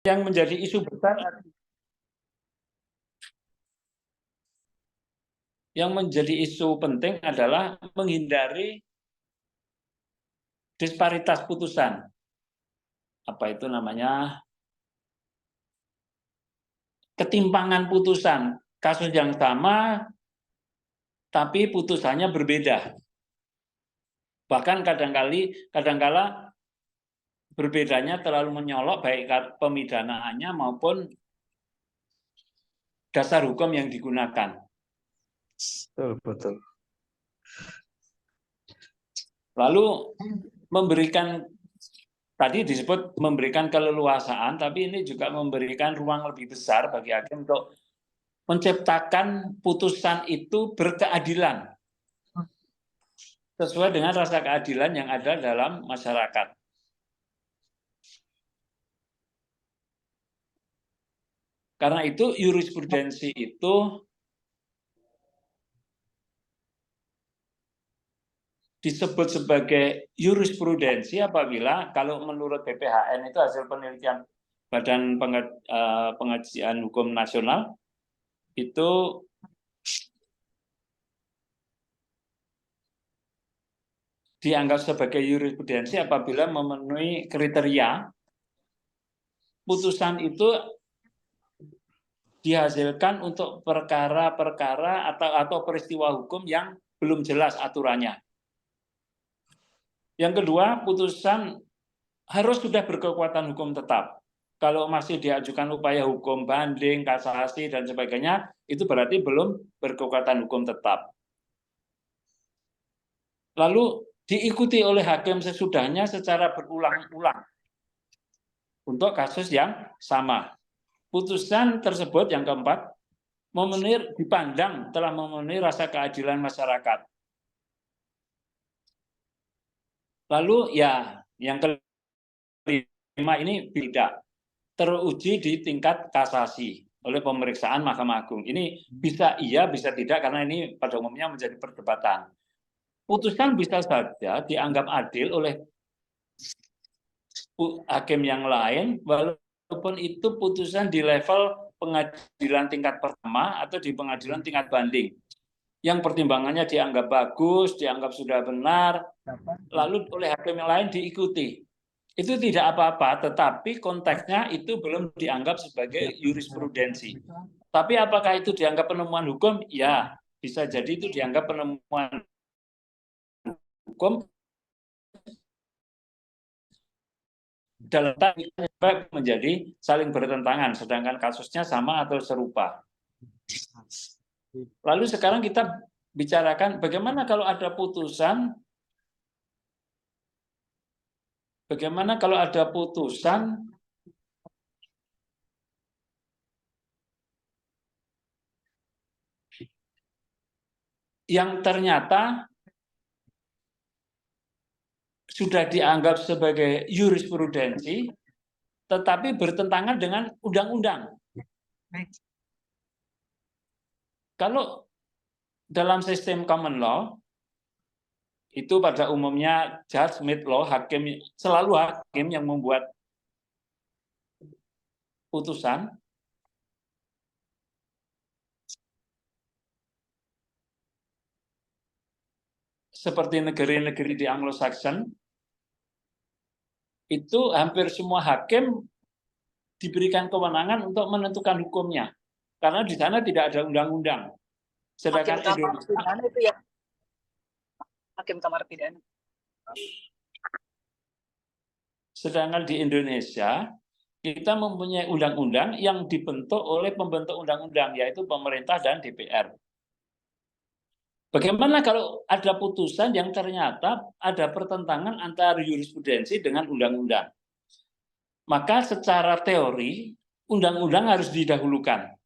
yang menjadi isu besar, yang menjadi isu penting adalah menghindari disparitas putusan. Apa itu namanya? Ketimpangan putusan. Kasus yang sama, tapi putusannya berbeda. Bahkan kadangkala berbedanya terlalu menyolok baik pemidanaannya maupun dasar hukum yang digunakan. Betul. Lalu memberikan, tadi disebut memberikan keleluasaan, tapi ini juga memberikan ruang lebih besar bagi hakim untuk menciptakan putusan itu berkeadilan sesuai dengan rasa keadilan yang ada dalam masyarakat. Karena itu jurisprudensi itu disebut sebagai jurisprudensi apabila kalau menurut BPHN itu hasil penelitian Badan Pengajian Hukum Nasional itu dianggap sebagai jurisprudensi apabila memenuhi kriteria putusan itu dihasilkan untuk perkara-perkara atau peristiwa hukum yang belum jelas aturannya. Yang kedua, putusan harus sudah berkekuatan hukum tetap. Kalau masih diajukan upaya hukum banding, kasasi, dan sebagainya, itu berarti belum berkekuatan hukum tetap. Lalu diikuti oleh hakim sesudahnya secara berulang-ulang untuk kasus yang sama. Putusan tersebut yang keempat, dipandang telah memenuhi rasa keadilan masyarakat. Lalu ya, yang kelima ini tidak teruji di tingkat kasasi oleh pemeriksaan Mahkamah Agung. Ini bisa iya, bisa tidak, karena ini pada umumnya menjadi perdebatan. Putusan bisa saja dianggap adil oleh hakim yang lain, walaupun itu putusan di level pengadilan tingkat pertama atau di pengadilan tingkat banding. Yang pertimbangannya dianggap bagus, dianggap sudah benar, lalu oleh hakim yang lain diikuti. Itu tidak apa-apa, tetapi konteksnya itu belum dianggap sebagai jurisprudensi. Tapi apakah itu dianggap penemuan hukum? Ya, bisa jadi itu dianggap penemuan hukum dalam menjadi saling bertentangan, sedangkan kasusnya sama atau serupa. Lalu sekarang kita bicarakan bagaimana kalau ada putusan yang ternyata sudah dianggap sebagai jurisprudensi, tetapi bertentangan dengan undang-undang. Kalau dalam sistem common law, itu pada umumnya judge made law, selalu hakim yang membuat putusan. Seperti negeri-negeri di Anglo-Saxon, itu hampir semua hakim diberikan kewenangan untuk menentukan hukumnya. Karena di sana tidak ada undang-undang. Sedangkan Indonesia itu ya. Hakim kamar pidana. Sedangkan di Indonesia, kita mempunyai undang-undang yang dibentuk oleh pembentuk undang-undang, yaitu pemerintah dan DPR. Bagaimana kalau ada putusan yang ternyata ada pertentangan antara jurisprudensi dengan undang-undang? Maka secara teori, undang-undang harus didahulukan.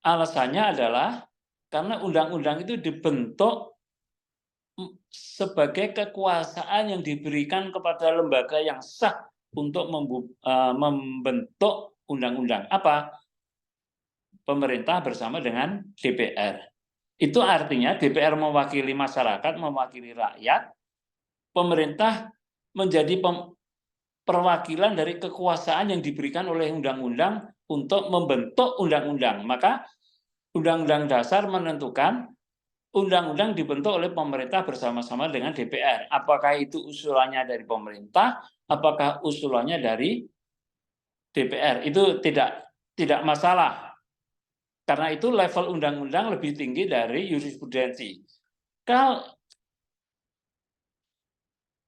Alasannya adalah karena undang-undang itu dibentuk sebagai kekuasaan yang diberikan kepada lembaga yang sah untuk membentuk undang-undang. Apa? Pemerintah bersama dengan DPR. Itu artinya DPR mewakili masyarakat, mewakili rakyat, pemerintah menjadi perwakilan dari kekuasaan yang diberikan oleh undang-undang untuk membentuk undang-undang. Maka Undang-Undang Dasar menentukan undang-undang dibentuk oleh pemerintah bersama-sama dengan DPR. Apakah itu usulannya dari pemerintah, apakah usulannya dari DPR, itu tidak masalah. Karena itu level undang-undang lebih tinggi dari jurisprudensi. Kalau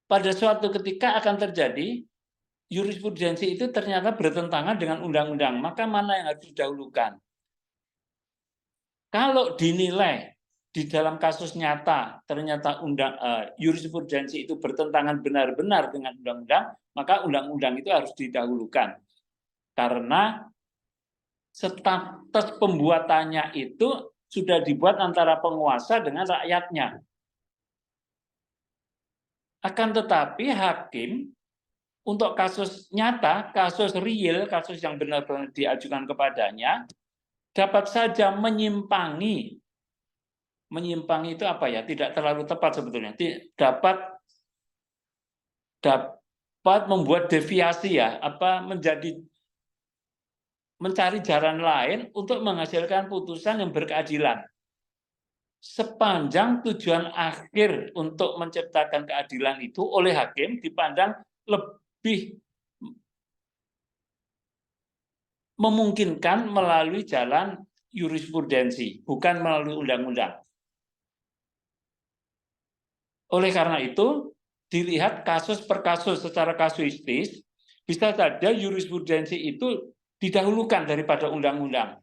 pada suatu ketika akan terjadi jurisprudensi itu ternyata bertentangan dengan undang-undang, maka mana yang harus didahulukan? Kalau dinilai di dalam kasus nyata ternyata jurisprudensi itu bertentangan benar-benar dengan undang-undang, maka undang-undang itu harus didahulukan. Karena status pembuatannya itu sudah dibuat antara penguasa dengan rakyatnya. Akan tetapi hakim untuk kasus nyata, kasus real, kasus yang benar-benar diajukan kepadanya, dapat saja menyimpangi. Menyimpangi itu apa ya? Tidak terlalu tepat sebetulnya. Dapat membuat deviasi ya, mencari jalan lain untuk menghasilkan putusan yang berkeadilan. Sepanjang tujuan akhir untuk menciptakan keadilan itu oleh hakim dipandang lebih memungkinkan melalui jalan jurisprudensi, bukan melalui undang-undang. Oleh karena itu, dilihat kasus per kasus secara kasuistis, bisa saja jurisprudensi itu didahulukan daripada undang-undang.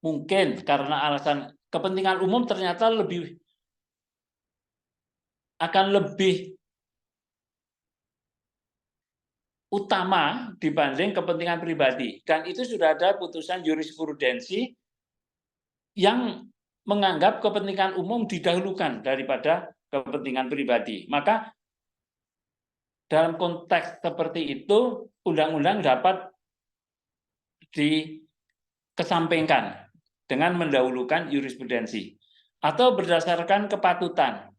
Mungkin karena alasan kepentingan umum ternyata akan lebih utama dibanding kepentingan pribadi. Dan itu sudah ada putusan jurisprudensi yang menganggap kepentingan umum didahulukan daripada kepentingan pribadi. Maka dalam konteks seperti itu, undang-undang dapat dikesampingkan dengan mendahulukan jurisprudensi. Atau berdasarkan kepatutan.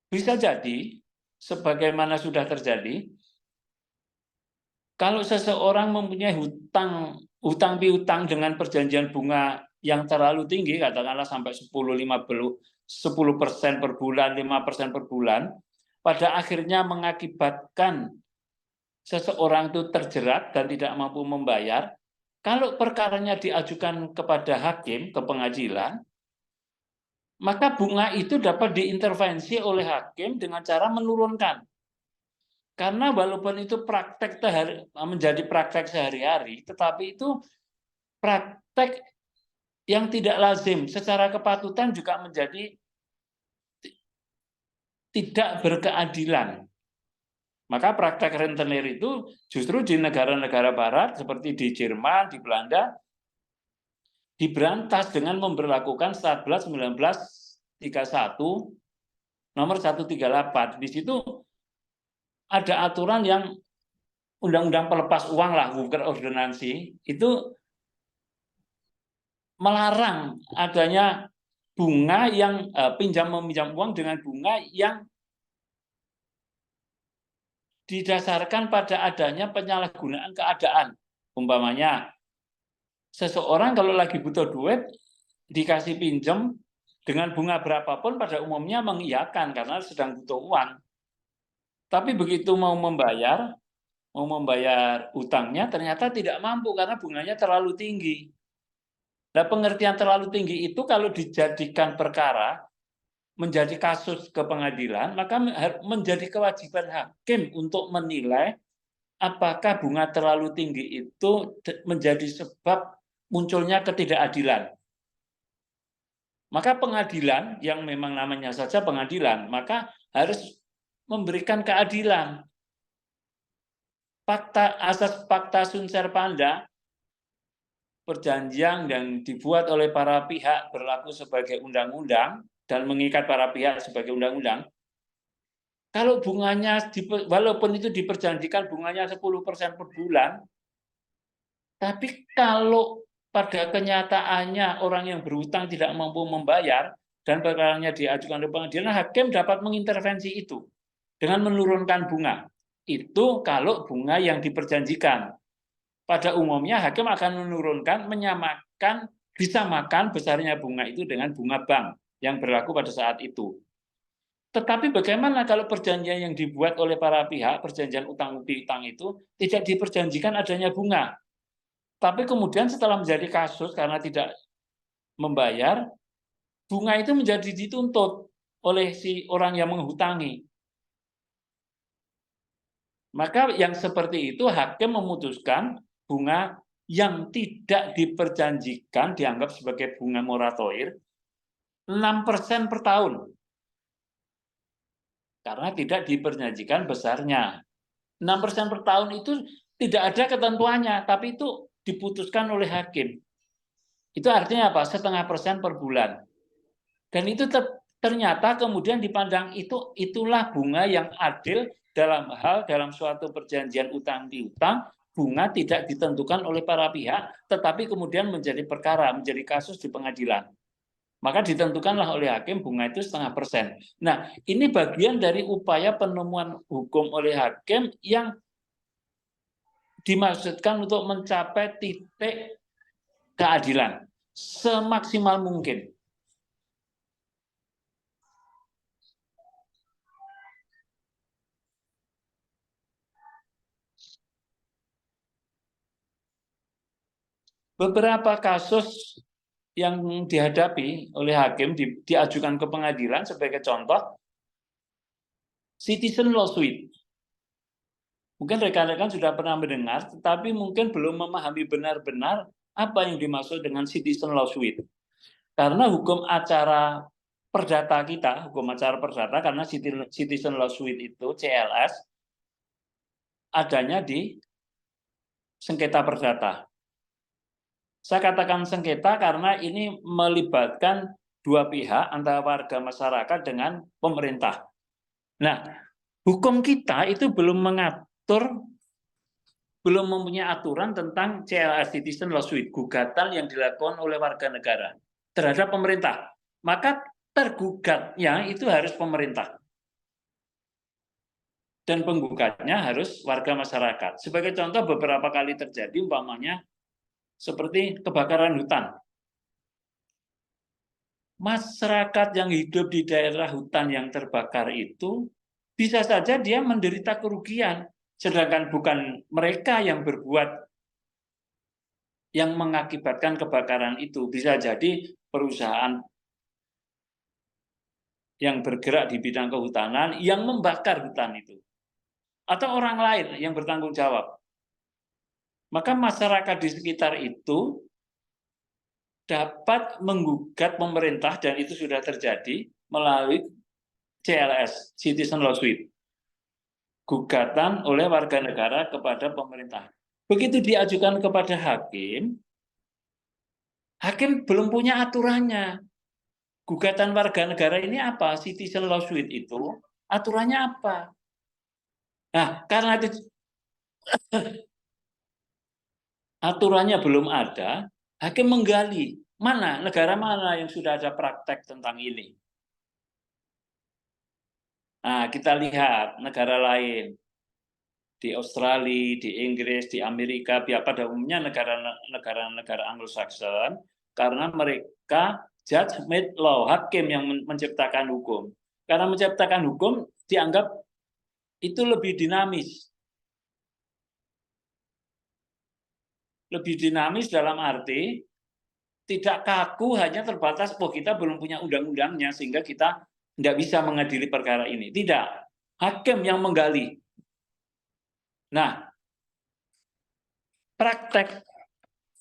Bisa jadi, sebagaimana sudah terjadi, kalau seseorang mempunyai hutang piutang dengan perjanjian bunga yang terlalu tinggi, katakanlah sampai 10% per bulan, 5% per bulan, pada akhirnya mengakibatkan seseorang itu terjerat dan tidak mampu membayar, kalau perkaranya diajukan kepada hakim, ke pengadilan, maka bunga itu dapat diintervensi oleh hakim dengan cara menurunkan. Karena walaupun itu menjadi praktek sehari-hari, tetapi itu praktek yang tidak lazim. Secara kepatutan juga menjadi tidak berkeadilan. Maka praktek rentenir itu justru di negara-negara barat seperti di Jerman, di Belanda diberantas dengan memberlakukan Statblad 1931 nomor 138. Di situ ada aturan yang undang-undang pelepas uang lah, Hooker Ordonansi, itu melarang adanya bunga yang pinjam meminjam uang dengan bunga yang didasarkan pada adanya penyalahgunaan keadaan. Umpamanya, seseorang kalau lagi butuh duit, dikasih pinjam dengan bunga berapapun pada umumnya mengiyakan karena sedang butuh uang. Tapi begitu mau membayar utangnya ternyata tidak mampu karena bunganya terlalu tinggi. Nah, pengertian terlalu tinggi itu kalau dijadikan perkara, menjadi kasus ke pengadilan, maka menjadi kewajiban hakim untuk menilai apakah bunga terlalu tinggi itu menjadi sebab munculnya ketidakadilan. Maka pengadilan, yang memang namanya saja pengadilan, maka harus memberikan keadilan. Asas Pacta Sunt Servanda, perjanjian yang dibuat oleh para pihak berlaku sebagai undang-undang, dan mengikat para pihak sebagai undang-undang, kalau bunganya, walaupun itu diperjanjikan bunganya 10% per bulan, tapi kalau pada kenyataannya orang yang berhutang tidak mampu membayar, dan perkaranya diajukan ke pengadilan, hakim dapat mengintervensi itu dengan menurunkan bunga. Itu kalau bunga yang diperjanjikan. Pada umumnya hakim akan menurunkan, menyamakan, disamakan besarnya bunga itu dengan bunga bank yang berlaku pada saat itu. Tetapi bagaimana kalau perjanjian yang dibuat oleh para pihak, perjanjian utang piutang itu tidak diperjanjikan adanya bunga. Tapi kemudian setelah menjadi kasus karena tidak membayar, bunga itu menjadi dituntut oleh si orang yang menghutangi. Maka yang seperti itu hakim memutuskan bunga yang tidak diperjanjikan dianggap sebagai bunga moratoir 6% per tahun. Karena tidak diperjanjikan besarnya. 6% per tahun itu tidak ada ketentuannya, tapi itu diputuskan oleh hakim. Itu artinya apa? 0,5% per bulan. Dan itu ternyata kemudian dipandang itulah bunga yang adil dalam suatu perjanjian utang piutang, bunga tidak ditentukan oleh para pihak, tetapi kemudian menjadi perkara, menjadi kasus di pengadilan. Maka ditentukanlah oleh hakim bunga itu 0,5%. Nah, ini bagian dari upaya penemuan hukum oleh hakim yang dimaksudkan untuk mencapai titik keadilan semaksimal mungkin. Beberapa kasus yang dihadapi oleh hakim diajukan ke pengadilan sebagai contoh citizen lawsuit. Mungkin rekan-rekan sudah pernah mendengar, tetapi mungkin belum memahami benar-benar apa yang dimaksud dengan citizen lawsuit. Karena hukum acara perdata kita, hukum acara perdata, karena citizen lawsuit itu CLS adanya di sengketa perdata. Saya katakan sengketa karena ini melibatkan dua pihak antara warga masyarakat dengan pemerintah. Nah, hukum kita itu belum mempunyai aturan tentang CLS citizen lawsuit, gugatan yang dilakukan oleh warga negara terhadap pemerintah. Maka tergugatnya itu harus pemerintah. Dan penggugatnya harus warga masyarakat. Sebagai contoh beberapa kali terjadi umpamanya seperti kebakaran hutan. Masyarakat yang hidup di daerah hutan yang terbakar itu bisa saja dia menderita kerugian, sedangkan bukan mereka yang berbuat yang mengakibatkan kebakaran itu. Bisa jadi perusahaan yang bergerak di bidang kehutanan yang membakar hutan itu, atau orang lain yang bertanggung jawab. Maka masyarakat di sekitar itu dapat menggugat pemerintah, dan itu sudah terjadi melalui CLS, Citizen Lawsuit. Gugatan oleh warga negara kepada pemerintah. Begitu diajukan kepada hakim, hakim belum punya aturannya. Gugatan warga negara ini apa? Citizen Lawsuit itu aturannya apa? Nah, karena itu aturannya belum ada, hakim menggali negara mana yang sudah ada praktek tentang ini. Nah, kita lihat negara lain di Australia, di Inggris, di Amerika, pada umumnya negara-negara Anglo-Saxon, karena mereka judge made law, hakim yang menciptakan hukum. Karena menciptakan hukum dianggap itu lebih dinamis. Lebih dinamis dalam arti tidak kaku hanya terbatas, kita belum punya undang-undangnya sehingga kita tidak bisa mengadili perkara ini. Tidak, hakim yang menggali. Nah, praktek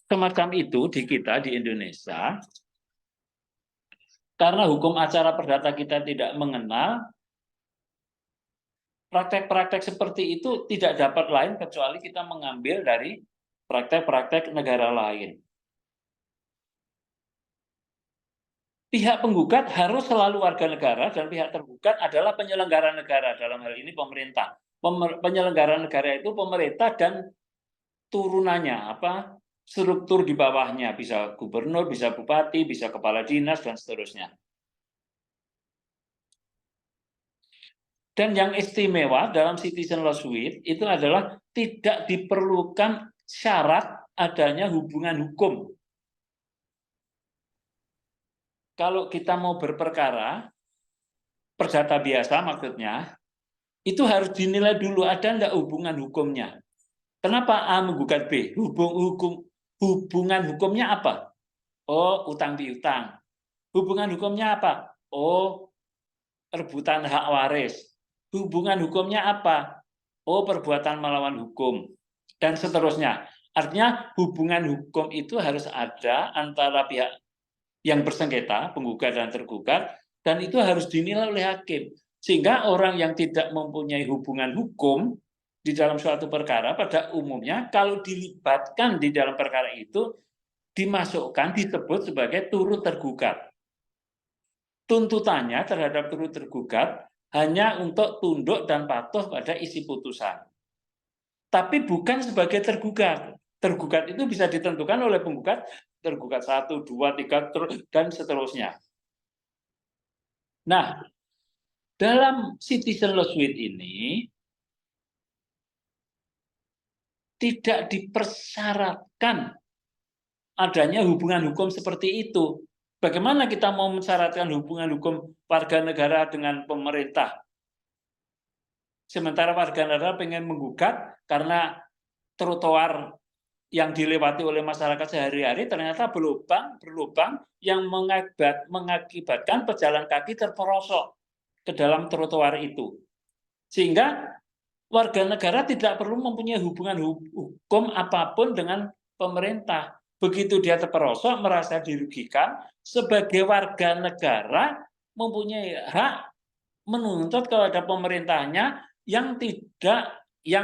semacam itu di kita di Indonesia, karena hukum acara perdata kita tidak mengenal, praktek-praktek seperti itu tidak dapat lain kecuali kita mengambil dari praktek-praktek negara lain. Pihak penggugat harus selalu warga negara, dan pihak tergugat adalah penyelenggara negara, dalam hal ini pemerintah. Penyelenggara negara itu pemerintah dan turunannya, struktur di bawahnya, bisa gubernur, bisa bupati, bisa kepala dinas, dan seterusnya. Dan yang istimewa dalam citizen lawsuit itu adalah tidak diperlukan syarat adanya hubungan hukum. Kalau kita mau berperkara, perdata biasa maksudnya, itu harus dinilai dulu ada enggak hubungan hukumnya. Kenapa A menggugat B? Hubungan hukumnya apa? Oh, utang piutang. Hubungan hukumnya apa? Oh, rebutan hak waris. Hubungan hukumnya apa? Oh, perbuatan melawan hukum. Dan seterusnya. Artinya hubungan hukum itu harus ada antara pihak yang bersengketa, penggugat dan tergugat, dan itu harus dinilai oleh hakim. Sehingga orang yang tidak mempunyai hubungan hukum di dalam suatu perkara, pada umumnya kalau dilibatkan di dalam perkara itu, dimasukkan, disebut sebagai turut tergugat. Tuntutannya terhadap turut tergugat hanya untuk tunduk dan patuh pada isi putusan. Tapi bukan sebagai tergugat. Tergugat itu bisa ditentukan oleh penggugat, tergugat 1, 2, 3, dan seterusnya. Nah, dalam citizen lawsuit ini tidak dipersyaratkan adanya hubungan hukum seperti itu. Bagaimana kita mau mensyaratkan hubungan hukum warga negara dengan pemerintah? Sementara warga negara pengen menggugat karena trotoar yang dilewati oleh masyarakat sehari-hari ternyata berlubang yang mengakibatkan pejalan kaki terperosok ke dalam trotoar itu. Sehingga warga negara tidak perlu mempunyai hubungan hukum apapun dengan pemerintah. Begitu dia terperosok, merasa dirugikan, sebagai warga negara mempunyai hak menuntut kepada pemerintahnya yang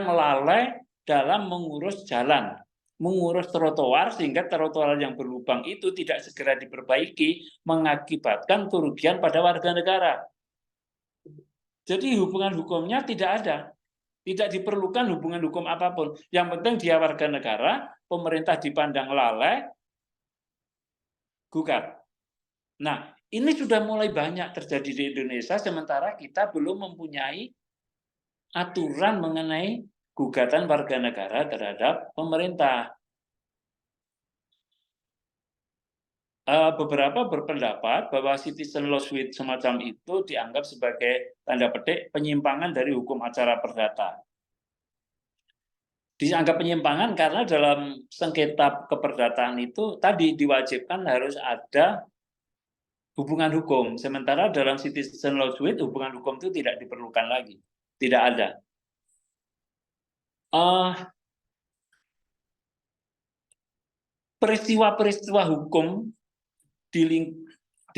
lalai dalam mengurus jalan, mengurus trotoar, sehingga trotoar yang berlubang itu tidak segera diperbaiki, mengakibatkan kerugian pada warga negara. Jadi hubungan hukumnya tidak ada. Tidak diperlukan hubungan hukum apapun. Yang penting dia warga negara, pemerintah dipandang lalai, gugat. Nah, ini sudah mulai banyak terjadi di Indonesia, sementara kita belum mempunyai aturan mengenai gugatan warga negara terhadap pemerintah. Beberapa berpendapat bahwa citizen lawsuit semacam itu dianggap sebagai tanda petik penyimpangan dari hukum acara perdata. Dianggap penyimpangan karena dalam sengketa keperdataan itu tadi diwajibkan harus ada hubungan hukum. Sementara dalam citizen lawsuit hubungan hukum itu tidak diperlukan lagi. Tidak ada. Peristiwa-peristiwa hukum di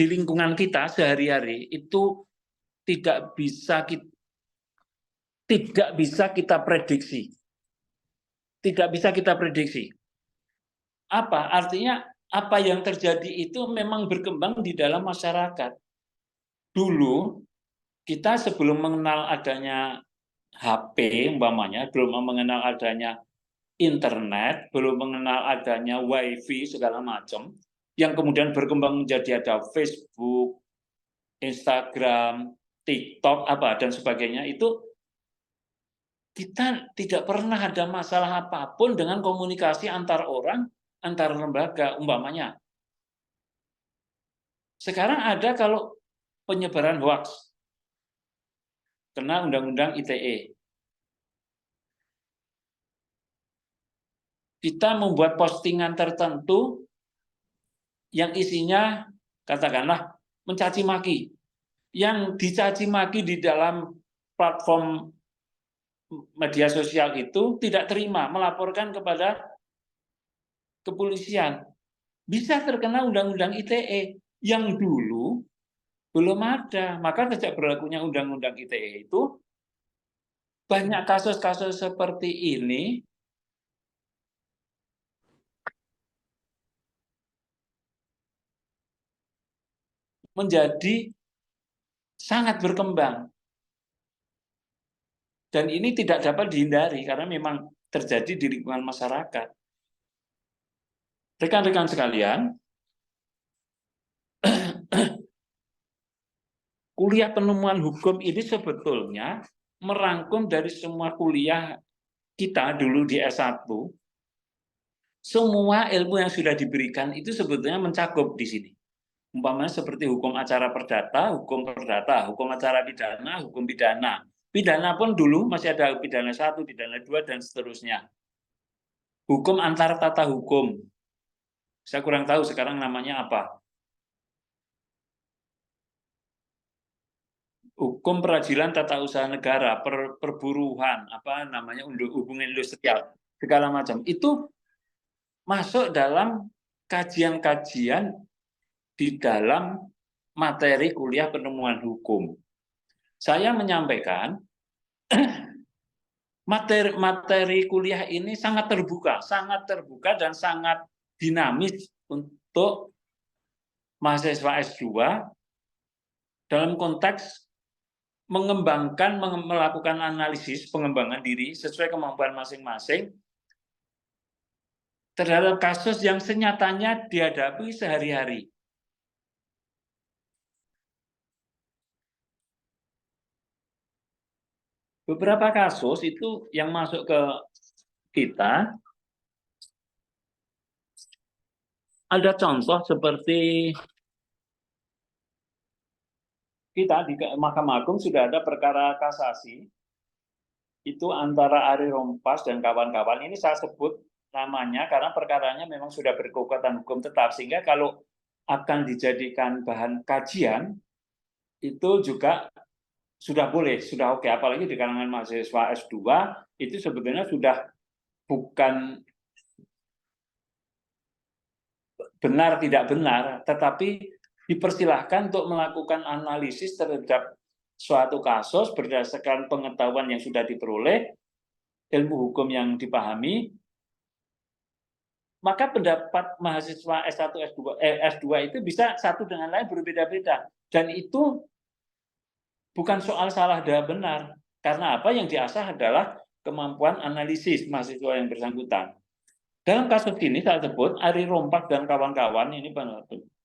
lingkungan kita sehari-hari itu tidak bisa kita prediksi. Tidak bisa kita prediksi. Apa? Artinya apa yang terjadi itu memang berkembang di dalam masyarakat. Dulu kita sebelum mengenal adanya HP umpamanya, belum mengenal adanya internet, belum mengenal adanya wifi segala macam, yang kemudian berkembang menjadi ada Facebook, Instagram, TikTok, dan sebagainya, itu kita tidak pernah ada masalah apapun dengan komunikasi antar orang, antar lembaga, umpamanya. Sekarang ada kalau penyebaran hoax, kena Undang-Undang ITE. Kita membuat postingan tertentu yang isinya katakanlah mencaci maki. Yang dicaci maki di dalam platform media sosial itu tidak terima, melaporkan kepada kepolisian. Bisa terkena Undang-Undang ITE yang dulu belum ada. Maka sejak berlakunya Undang-Undang ITE itu banyak kasus-kasus seperti ini menjadi sangat berkembang. Dan ini tidak dapat dihindari karena memang terjadi di lingkungan masyarakat. Rekan-rekan sekalian, kuliah penemuan hukum ini sebetulnya merangkum dari semua kuliah kita dulu di S1. Semua ilmu yang sudah diberikan itu sebetulnya mencakup di sini. Umpamanya seperti hukum acara perdata, hukum acara pidana, hukum pidana. Pidana pun dulu masih ada pidana 1, pidana 2, dan seterusnya. Hukum antar tata hukum. Saya kurang tahu sekarang namanya apa. Hukum peradilan tata usaha negara, perburuhan, apa namanya, hubungan industrial, segala macam. Itu masuk dalam kajian-kajian di dalam materi kuliah penemuan hukum. Saya menyampaikan materi kuliah ini sangat terbuka dan sangat dinamis untuk mahasiswa S2 dalam konteks mengembangkan, melakukan analisis pengembangan diri sesuai kemampuan masing-masing terhadap kasus yang senyatanya dihadapi sehari-hari. Beberapa kasus itu yang masuk ke kita, ada contoh seperti kita di Mahkamah Agung sudah ada perkara kasasi, itu antara Ari Rompas dan kawan-kawan. Ini saya sebut namanya karena perkaranya memang sudah berkekuatan hukum tetap, sehingga kalau akan dijadikan bahan kajian, itu juga sudah boleh, sudah oke. Apalagi di kalangan mahasiswa S2, itu sebetulnya sudah bukan benar tidak benar, tetapi dipersilahkan untuk melakukan analisis terhadap suatu kasus berdasarkan pengetahuan yang sudah diperoleh, ilmu hukum yang dipahami, maka pendapat mahasiswa S1, S2 itu bisa satu dengan lain berbeda-beda. Dan itu bukan soal salah dan benar. Karena apa yang diasah adalah kemampuan analisis mahasiswa yang bersangkutan. Dalam kasus ini saya sebut Ari Rompas dan kawan-kawan, ini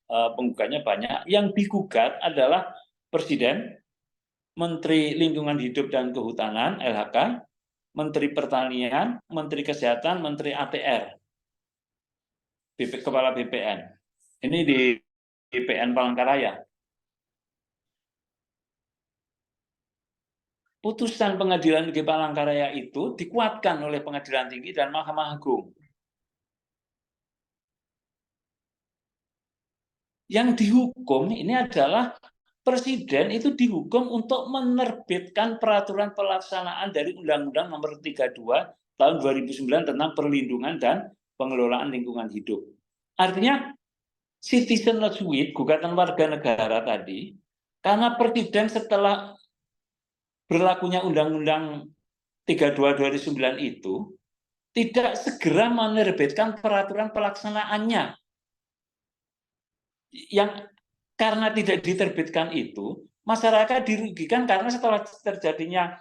penggugatnya banyak. Yang digugat adalah Presiden, Menteri Lingkungan Hidup dan Kehutanan (LHK), Menteri Pertanian, Menteri Kesehatan, Menteri ATR, Kepala BPN. Ini di BPN Palangkaraya. Putusan Pengadilan Negeri Palangkaraya itu dikuatkan oleh Pengadilan Tinggi dan Mahkamah Agung. Yang dihukum ini adalah Presiden itu dihukum untuk menerbitkan peraturan pelaksanaan dari Undang-Undang Nomor 32 Tahun 2009 tentang perlindungan dan pengelolaan lingkungan hidup. Artinya citizenless suit, gugatan warga negara tadi, karena Presiden setelah berlakunya Undang-Undang 32 2009 itu tidak segera menerbitkan peraturan pelaksanaannya. Yang karena tidak diterbitkan itu, masyarakat dirugikan karena setelah terjadinya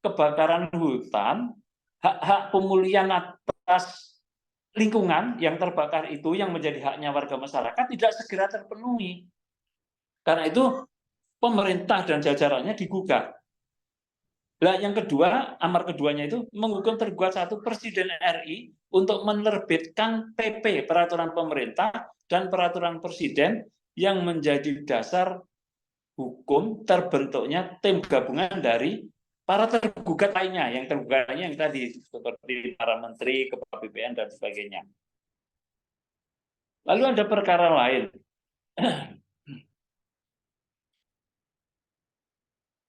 kebakaran hutan, hak-hak pemulihan atas lingkungan yang terbakar itu yang menjadi haknya warga masyarakat tidak segera terpenuhi. Karena itu pemerintah dan jajarannya digugat. Nah, yang kedua, amar keduanya itu menghukum tergugat satu Presiden RI untuk menerbitkan PP, peraturan pemerintah dan peraturan presiden yang menjadi dasar hukum terbentuknya tim gabungan dari para tergugat lainnya, yang tergugatnya yang tadi seperti para menteri, kepala BPN dan sebagainya. Lalu ada perkara lain.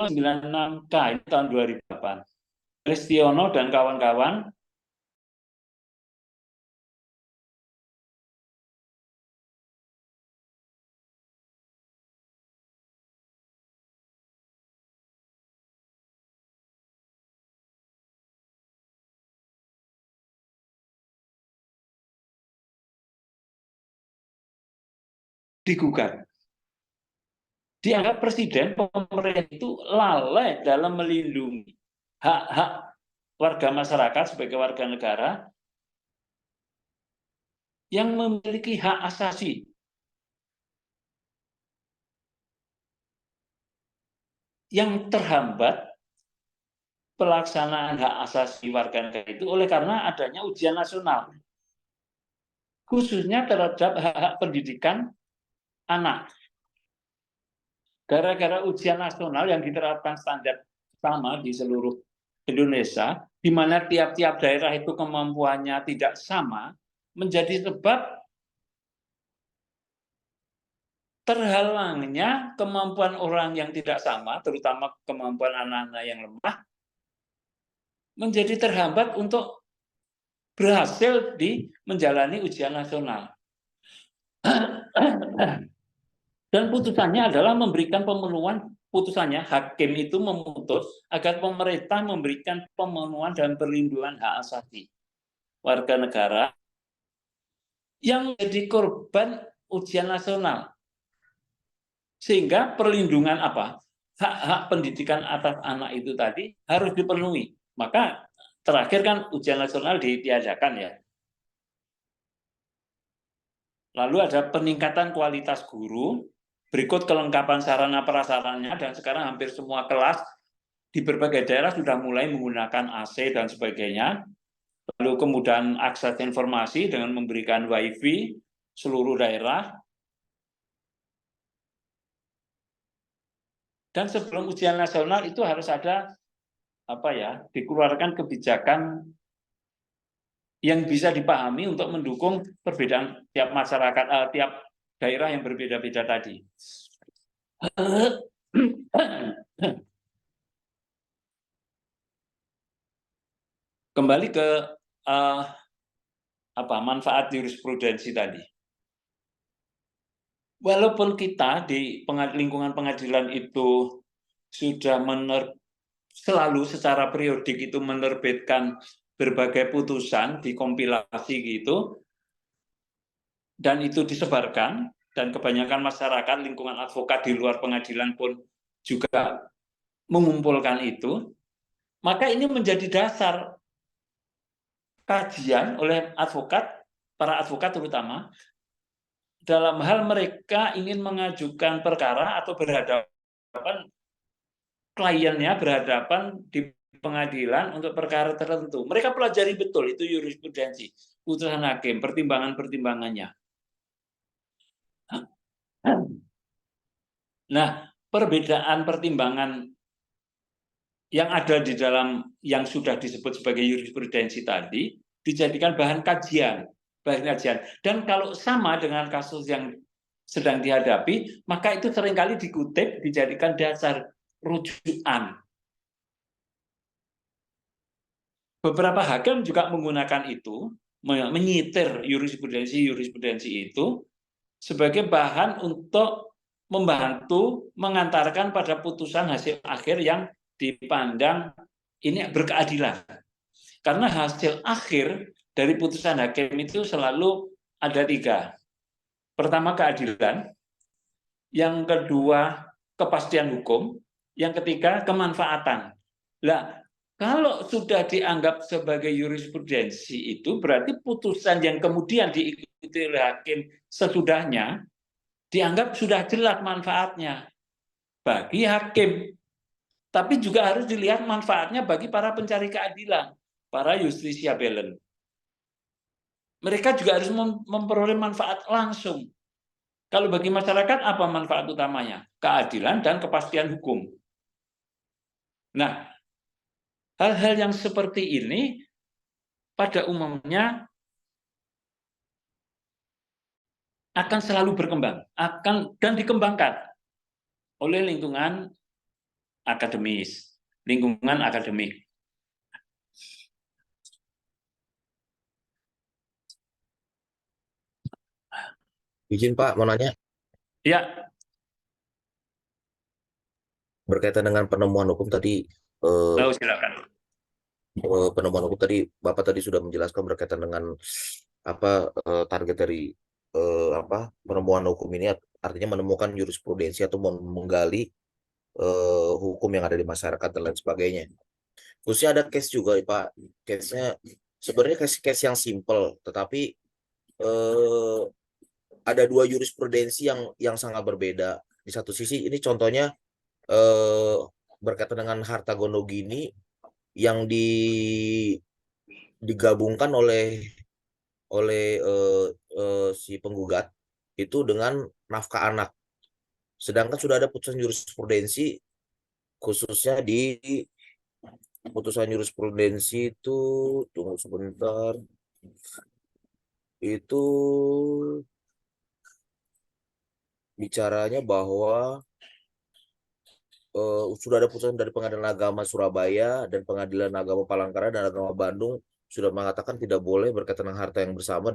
96K ini tahun 2008. Kristiono dan kawan-kawan digugat. Dianggap Presiden, pemerintah itu lalai dalam melindungi hak-hak warga masyarakat sebagai warga negara yang memiliki hak asasi. yang terhambat pelaksanaan hak asasi warga negara itu oleh karena adanya ujian nasional, khususnya terhadap hak-hak pendidikan anak. Gara-gara ujian nasional yang diterapkan standar sama di seluruh Indonesia, di mana tiap-tiap daerah itu kemampuannya tidak sama, menjadi sebab terhalangnya kemampuan orang yang tidak sama, terutama kemampuan anak-anak yang lemah, menjadi terhambat untuk berhasil di menjalani ujian nasional. Dan putusannya adalah memberikan pemenuhan, putusannya hakim itu memutus agar pemerintah memberikan pemenuhan dan perlindungan hak asasi warga negara yang menjadi korban ujian nasional. Sehingga perlindungan apa? Hak-hak pendidikan atas anak itu tadi harus dipenuhi. Maka terakhir kan ujian nasional ditiadakan ya. Lalu ada peningkatan kualitas guru, berikut kelengkapan sarana prasarannya, dan sekarang hampir semua kelas di berbagai daerah sudah mulai menggunakan AC dan sebagainya. Lalu kemudian akses informasi dengan memberikan WiFi seluruh daerah. Dan sebelum ujian nasional itu harus ada dikeluarkan kebijakan yang bisa dipahami untuk mendukung perbedaan tiap masyarakat, tiap daerah yang berbeda-beda tadi. Kembali ke manfaat jurisprudensi tadi. Walaupun kita di lingkungan pengadilan itu sudah selalu secara periodik itu menerbitkan berbagai putusan, dikompilasi gitu, dan itu disebarkan, dan kebanyakan masyarakat, lingkungan advokat di luar pengadilan pun juga mengumpulkan itu, maka ini menjadi dasar kajian oleh advokat, para advokat terutama, dalam hal mereka ingin mengajukan perkara atau berhadapan, kliennya berhadapan di pengadilan untuk perkara tertentu. Mereka pelajari betul itu jurisprudensi, putusan hakim, pertimbangan-pertimbangannya. Nah, perbedaan pertimbangan yang ada di dalam yang sudah disebut sebagai jurisprudensi tadi dijadikan bahan kajian. Dan kalau sama dengan kasus yang sedang dihadapi, maka itu seringkali dikutip, dijadikan dasar rujukan. Beberapa hakim juga menggunakan itu, menyitir jurisprudensi itu sebagai bahan untuk membantu mengantarkan pada putusan hasil akhir yang dipandang ini berkeadilan. Karena hasil akhir dari putusan hakim itu selalu ada 3. Pertama, keadilan. Yang kedua, kepastian hukum. Yang ketiga, kemanfaatan. Nah, kalau sudah dianggap sebagai jurisprudensi itu berarti putusan yang kemudian diikuti oleh hakim sesudahnya dianggap sudah jelas manfaatnya bagi hakim. Tapi juga harus dilihat manfaatnya bagi para pencari keadilan, para justiciabelen. Mereka juga harus memperoleh manfaat langsung. Kalau bagi masyarakat apa manfaat utamanya? Keadilan dan kepastian hukum. Nah, hal-hal yang seperti ini pada umumnya akan selalu berkembang, dan dikembangkan oleh lingkungan akademis, lingkungan akademik. Izin Pak, mau nanya. Ya. Berkaitan dengan penemuan hukum tadi, Silakan. penemuan hukum tadi Bapak tadi sudah menjelaskan berkaitan dengan target dari penemuan hukum ini, artinya menemukan jurisprudensi atau menggali hukum yang ada di masyarakat dan lain sebagainya. Khususnya ada case juga Pak, case-nya sebenarnya case yang simple, tetapi ada 2 jurisprudensi yang sangat berbeda. Di satu sisi ini contohnya berkaitan dengan harta gonogini yang digabungkan oleh si penggugat itu dengan nafkah anak. Sedangkan sudah ada putusan jurisprudensi khususnya di putusan jurisprudensi itu, tunggu sebentar, itu bicaranya bahwa sudah ada putusan dari Pengadilan Agama Surabaya dan Pengadilan Agama Palangkaraya dan Agama Bandung sudah mengatakan tidak boleh berkaitan dengan harta yang bersama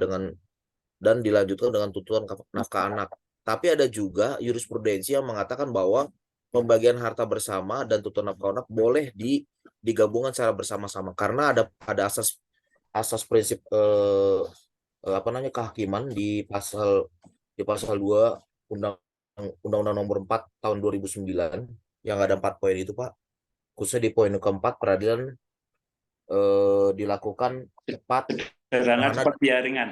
dan dilanjutkan dengan tuntutan nafkah anak. Tapi ada juga jurisprudensi yang mengatakan bahwa pembagian harta bersama dan tuntutan nafkah anak boleh digabungkan secara bersama-sama karena ada asas prinsip kehakiman di pasal 2 Undang-Undang Nomor 4 tahun 2009 yang ada 4 poin itu, Pak. Khususnya di poin keempat, peradilan dilakukan cepat, Sederhana, cepat, biaya ringan.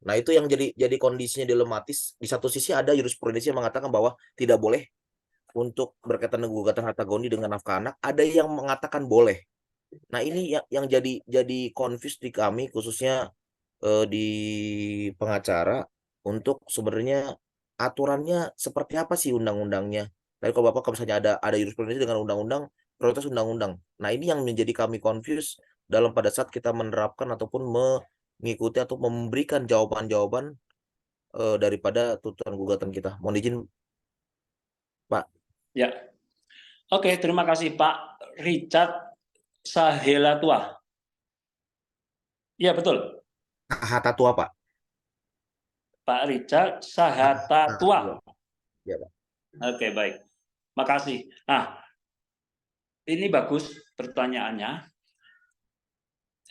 Nah, itu yang jadi kondisinya dilematis. Di satu sisi ada jurisprudensi yang mengatakan bahwa tidak boleh untuk berkaitan dengan gugatan harta goni dengan nafkah anak. Ada yang mengatakan boleh. Nah, ini yang jadi confuse di kami, khususnya di pengacara, untuk sebenarnya aturannya seperti apa sih undang-undangnya. Tapi kalau Bapak misalnya ada jurisprudensi dengan undang-undang, prioritas undang-undang. Nah, ini yang menjadi kami confuse dalam pada saat kita menerapkan ataupun mengikuti atau memberikan jawaban-jawaban daripada tuntutan gugatan kita. Mohon izin, Pak. Ya. Oke, terima kasih Pak Richard Sahelatua. Ya, betul. Hatatua, Pak. Pak Richard Sahatatua. Ya, Pak. Oke, baik. Makasih. Nah, ini bagus pertanyaannya.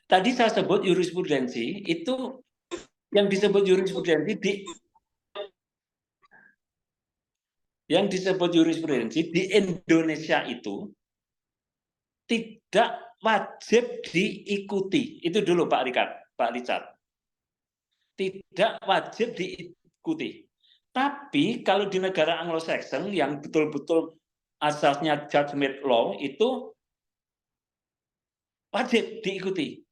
Tadi saya sebut jurisprudensi, itu yang disebut jurisprudensi di Indonesia itu tidak wajib diikuti. Itu dulu Pak Richard. Tidak wajib diikuti. Tapi kalau di negara Anglo-Saxon yang betul-betul asasnya judgment law itu wajib diikuti.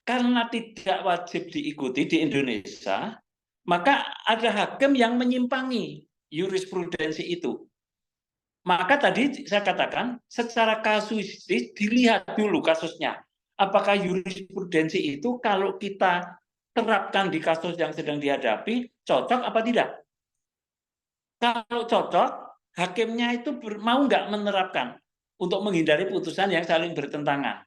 Karena tidak wajib diikuti di Indonesia, maka ada hakim yang menyimpangi jurisprudensi itu. Maka tadi saya katakan secara kasuistis dilihat dulu kasusnya. Apakah jurisprudensi itu kalau kita terapkan di kasus yang sedang dihadapi cocok apa tidak? Kalau cocok, hakimnya itu mau nggak menerapkan untuk menghindari putusan yang saling bertentangan.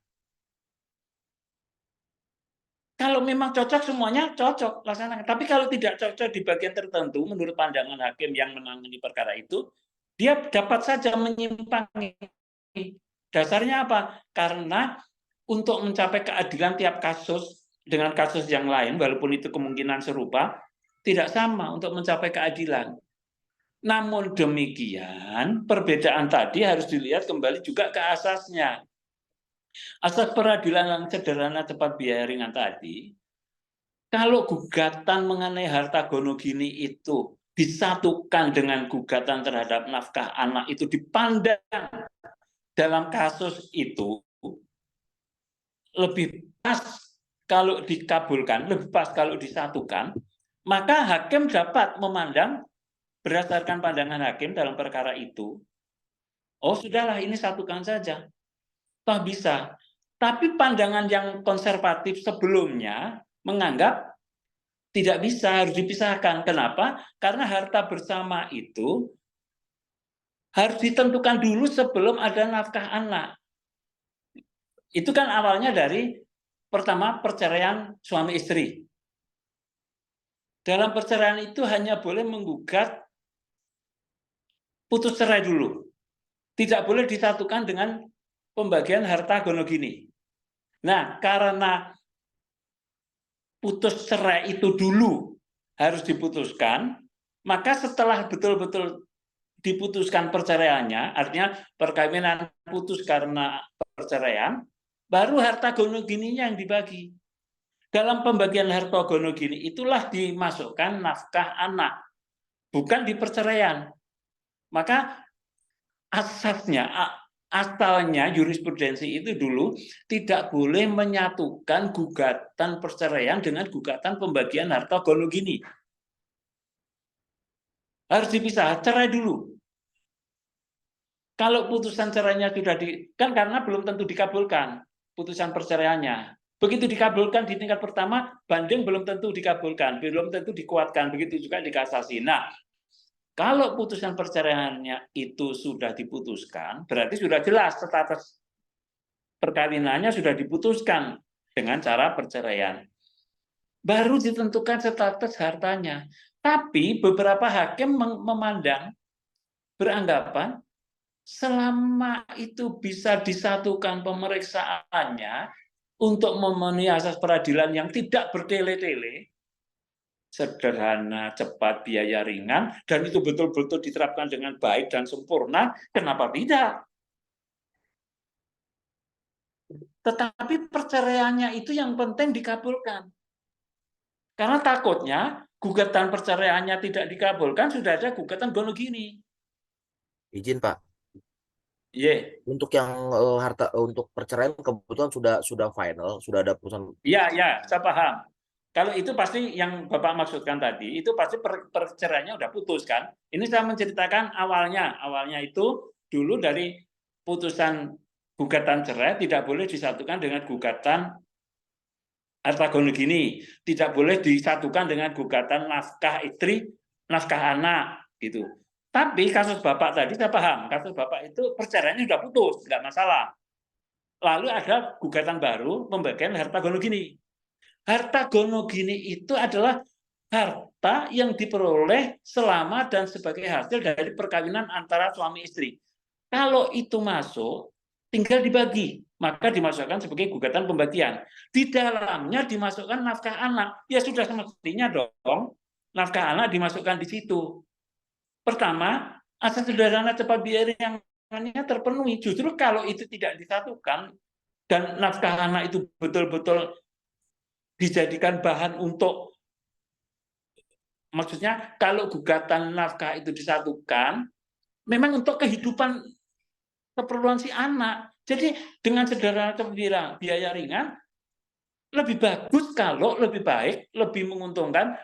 Kalau memang cocok semuanya cocok laksanakan. Tapi kalau tidak cocok di bagian tertentu menurut pandangan hakim yang menangani perkara itu, dia dapat saja menyimpangi. Dasarnya apa? Karena untuk mencapai keadilan tiap kasus dengan kasus yang lain, walaupun itu kemungkinan serupa, tidak sama untuk mencapai keadilan. Namun demikian, perbedaan tadi harus dilihat kembali juga ke asasnya. Asas peradilan yang sederhana, cepat, biaya ringan tadi, kalau gugatan mengenai harta gonogini itu disatukan dengan gugatan terhadap nafkah anak itu dipandang dalam kasus itu lebih pas kalau dikabulkan, lebih pas kalau disatukan, maka hakim dapat memandang berdasarkan pandangan hakim dalam perkara itu, oh sudahlah ini satukan saja. Toh bisa. Tapi pandangan yang konservatif sebelumnya menganggap tidak bisa, harus dipisahkan. Kenapa? Karena harta bersama itu harus ditentukan dulu sebelum ada nafkah anak. Itu kan awalnya dari pertama perceraian suami istri. Dalam perceraian itu hanya boleh menggugat putus cerai dulu. Tidak boleh disatukan dengan pembagian harta gonogini. Nah, karena putus cerai itu dulu harus diputuskan, maka setelah betul-betul diputuskan perceraiannya, artinya perkawinan putus karena perceraian, baru harta gonogininya yang dibagi. Dalam pembagian harta gonogini itulah dimasukkan nafkah anak, bukan di perceraian. Maka asasnya, asalnya jurisprudensi itu dulu tidak boleh menyatukan gugatan perceraian dengan gugatan pembagian harta gonogini. Harus dipisah, cerai dulu. Kalau putusan cerainya sudah kan karena belum tentu dikabulkan putusan perceraiannya. Begitu dikabulkan di tingkat pertama, banding belum tentu dikabulkan, belum tentu dikuatkan, begitu juga di kasasi. Nah, kalau putusan perceraiannya itu sudah diputuskan, berarti sudah jelas status perkawinannya sudah diputuskan dengan cara perceraian. Baru ditentukan status hartanya. Tapi beberapa hakim memandang, beranggapan, selama itu bisa disatukan pemeriksaannya untuk memenuhi asas peradilan yang tidak bertele-tele, sederhana, cepat, biaya ringan, dan itu betul-betul diterapkan dengan baik dan sempurna, kenapa tidak? Tetapi perceraiannya itu yang penting dikabulkan. Karena takutnya gugatan perceraiannya tidak dikabulkan, sudah ada gugatan gonogini. Izin Pak, Iya. untuk yang harta untuk perceraian kebetulan sudah final, sudah ada putusan. Ya, saya paham. Kalau itu pasti yang Bapak maksudkan tadi, itu pasti perceraiannya udah putus kan. Ini saya menceritakan awalnya. Awalnya itu dulu dari putusan gugatan cerai tidak boleh disatukan dengan gugatan harta gonogini, tidak boleh disatukan dengan gugatan nafkah istri, nafkah anak, gitu. Tapi kasus Bapak tadi saya paham, kasus Bapak itu perceraiannya sudah putus, nggak masalah. Lalu ada gugatan baru pembagian harta gonogini. Harta gonogini itu adalah harta yang diperoleh selama dan sebagai hasil dari perkawinan antara suami istri. Kalau itu masuk, tinggal dibagi, maka dimasukkan sebagai gugatan pembagian. Di dalamnya dimasukkan nafkah anak. Ya sudah semestinya dong, nafkah anak dimasukkan di situ. Pertama, asas sederhana cepat biaya ringannya terpenuhi. Justru kalau itu tidak disatukan dan nafkah anak itu betul-betul dijadikan bahan untuk, maksudnya kalau gugatan nafkah itu disatukan, memang untuk kehidupan keperluan si anak. Jadi dengan sederhana biaya ringan, lebih bagus kalau lebih baik, lebih menguntungkan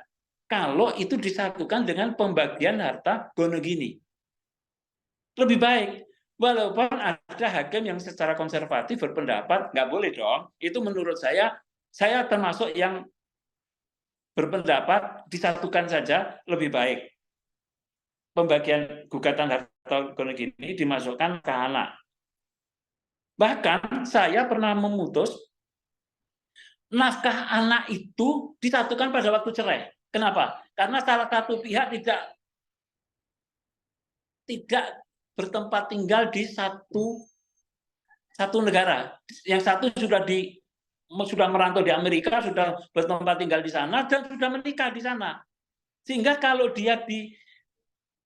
kalau itu disatukan dengan pembagian harta gonogini. Lebih baik. Walaupun ada hakim yang secara konservatif berpendapat nggak boleh dong. Itu menurut saya termasuk yang berpendapat disatukan saja lebih baik. Pembagian gugatan harta gonogini dimasukkan ke anak. Bahkan saya pernah memutus nafkah anak itu disatukan pada waktu cerai. Kenapa? Karena salah satu pihak tidak bertempat tinggal di satu negara. Yang satu sudah merantau di Amerika, sudah bertempat tinggal di sana dan sudah menikah di sana. Sehingga kalau dia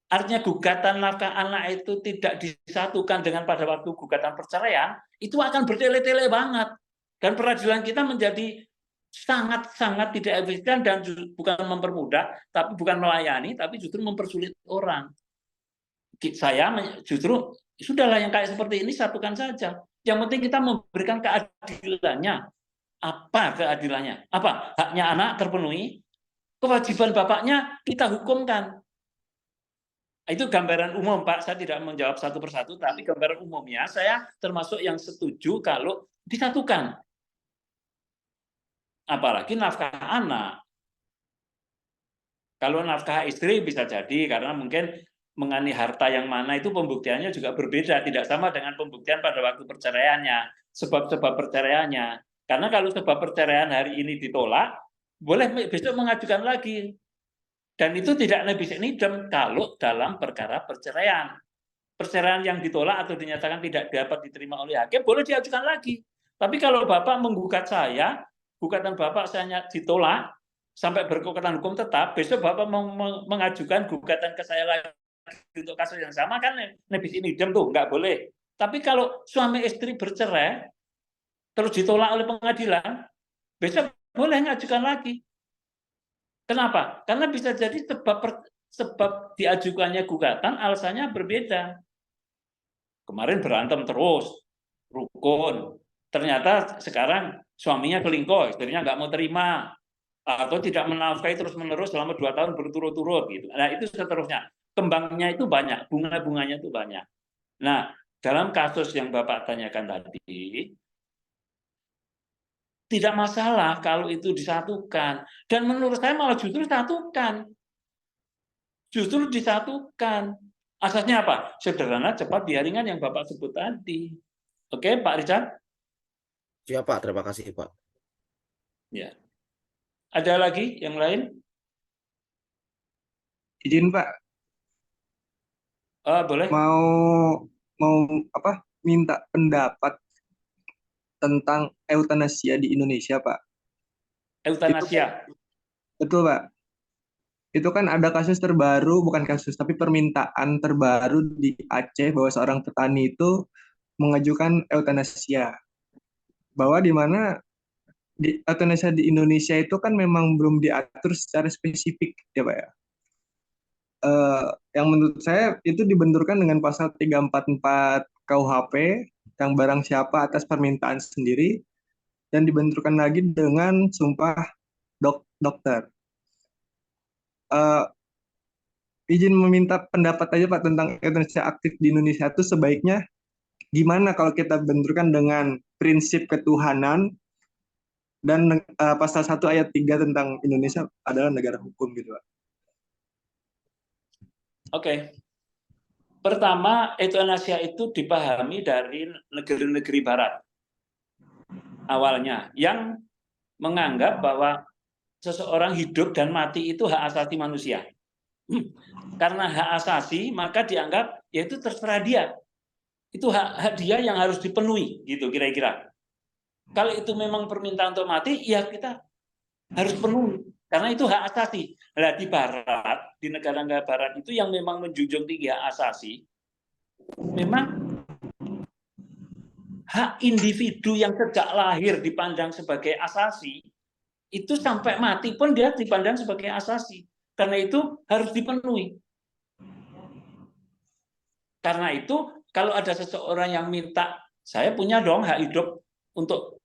artinya gugatan nafkah anak itu tidak disatukan dengan pada waktu gugatan perceraian, itu akan bertele-tele banget. Dan peradilan kita menjadi sangat-sangat tidak efisien dan bukan mempermudah, tapi bukan melayani, tapi justru mempersulit orang. Saya justru sudahlah yang kayak seperti ini satukan saja. Yang penting kita memberikan keadilannya. Apa keadilannya? Apa? Haknya anak terpenuhi, kewajiban bapaknya kita hukumkan. Itu gambaran umum, Pak. Saya tidak menjawab satu persatu, tapi gambaran umumnya saya termasuk yang setuju kalau disatukan. Apalagi nafkah anak. Kalau nafkah istri bisa jadi, karena mungkin mengenai harta yang mana itu pembuktiannya juga berbeda, tidak sama dengan pembuktian pada waktu perceraiannya, sebab-sebab perceraiannya. Karena kalau sebab perceraian hari ini ditolak, boleh besok mengajukan lagi. Dan itu tidak nebis nidem kalau dalam perkara perceraian. Perceraian yang ditolak atau dinyatakan tidak dapat diterima oleh hakim, boleh diajukan lagi. Tapi kalau Bapak menggugat saya, gugatan Bapak saya ditolak, sampai berkekuatan hukum tetap, besok Bapak mengajukan gugatan ke saya lagi untuk kasus yang sama, kan nebis nidem tuh, nggak boleh. Tapi kalau suami istri bercerai, terus ditolak oleh pengadilan, besok boleh mengajukan lagi. Kenapa? Karena bisa jadi sebab diajukannya gugatan alasannya berbeda. Kemarin berantem terus, rukun. Ternyata sekarang suaminya selingkuh, istrinya nggak mau terima, atau tidak menafkahi terus-menerus selama 2 tahun berturut-turut. Gitu. Nah, itu seterusnya. Kembangnya itu banyak, bunga-bunganya itu banyak. Nah, dalam kasus yang Bapak tanyakan tadi, tidak masalah kalau itu disatukan. Dan menurut saya malah justru disatukan. Justru disatukan. Asasnya apa? Sederhana, cepat, biar ringan yang Bapak sebut tadi. Oke, Pak Richard? Siap, Pak. Terima kasih, Pak. Ya. Ada lagi yang lain? Izin Pak, Boleh. mau mau apa? Minta pendapat tentang eutanasia di Indonesia, Pak. Eutanasia. Betul, Pak. Itu kan ada kasus terbaru, bukan kasus, tapi permintaan terbaru di Aceh bahwa seorang petani itu mengajukan eutanasia. Bahwa di mana eutanasia di Indonesia itu kan memang belum diatur secara spesifik, ya Pak ya. Yang menurut saya itu dibenturkan dengan pasal 344 KUHP yang barang siapa atas permintaan sendiri, dan dibenturkan lagi dengan sumpah dokter. Izin meminta pendapat aja Pak tentang euthanasia aktif di Indonesia itu sebaiknya gimana kalau kita benturkan dengan prinsip ketuhanan dan pasal 1 ayat 3 tentang Indonesia adalah negara hukum gitu Pak. Oke. Pertama, euthanasia itu dipahami dari negeri-negeri barat. Awalnya, yang menganggap bahwa seseorang hidup dan mati itu hak asasi manusia. Karena hak asasi, maka dianggap yaitu terserah dia. Itu hak dia yang harus dipenuhi, gitu kira-kira. Kalau itu memang permintaan untuk mati, ya kita harus penuhi. Karena itu hak asasi. Nah, di barat, di negara-negara barat itu yang memang menjunjung tinggi hak asasi, memang hak individu yang sejak lahir dipandang sebagai asasi, itu sampai mati pun dia dipandang sebagai asasi. Karena itu harus dipenuhi. Karena itu, kalau ada seseorang yang minta, saya punya dong hak hidup untuk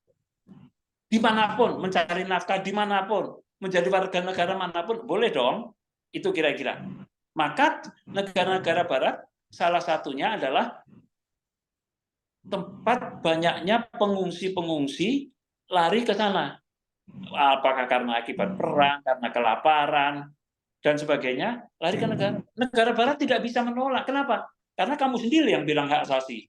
dimanapun, mencari nafkah dimanapun, menjadi warga negara manapun, boleh dong. Itu kira-kira. Maka negara-negara barat, salah satunya adalah tempat banyaknya pengungsi-pengungsi lari ke sana. Apakah karena akibat perang, karena kelaparan, dan sebagainya, lari ke negara. Negara barat tidak bisa menolak. Kenapa? Karena kamu sendiri yang bilang hak asasi.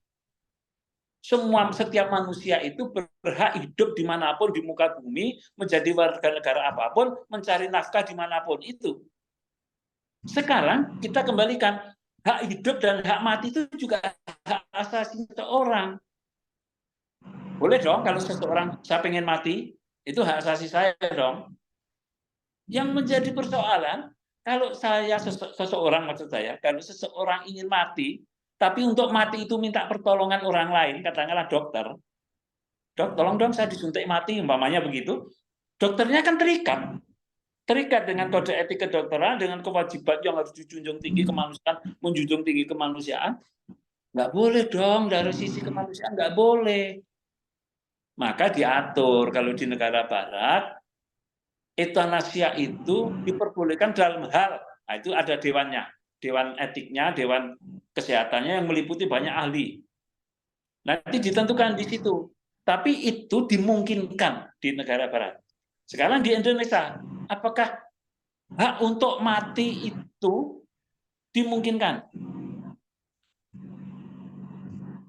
Setiap manusia itu berhak hidup dimanapun di muka bumi, menjadi warga negara apapun, mencari nafkah dimanapun itu. Sekarang kita kembalikan, hak hidup dan hak mati itu juga hak asasi seseorang. Boleh dong kalau seseorang, saya pengen mati, itu hak asasi saya dong. Yang menjadi persoalan, kalau saya seseorang, maksud saya, kalau seseorang ingin mati, tapi untuk mati itu minta pertolongan orang lain, katakanlah dokter, dok, tolong dong saya disuntik mati, umpamanya begitu, dokternya kan terikat dengan kode etik kedokteran, dengan kewajiban yang harus dijunjung tinggi kemanusiaan, menjunjung tinggi kemanusiaan, nggak boleh dong dari sisi kemanusiaan, nggak boleh. Maka diatur kalau di negara barat, euthanasia itu diperbolehkan dalam hal, nah itu ada dewannya, dewan etiknya, dewan kesehatannya yang meliputi banyak ahli. Nanti ditentukan di situ. Tapi itu dimungkinkan di negara barat. Sekarang di Indonesia, apakah hak untuk mati itu dimungkinkan?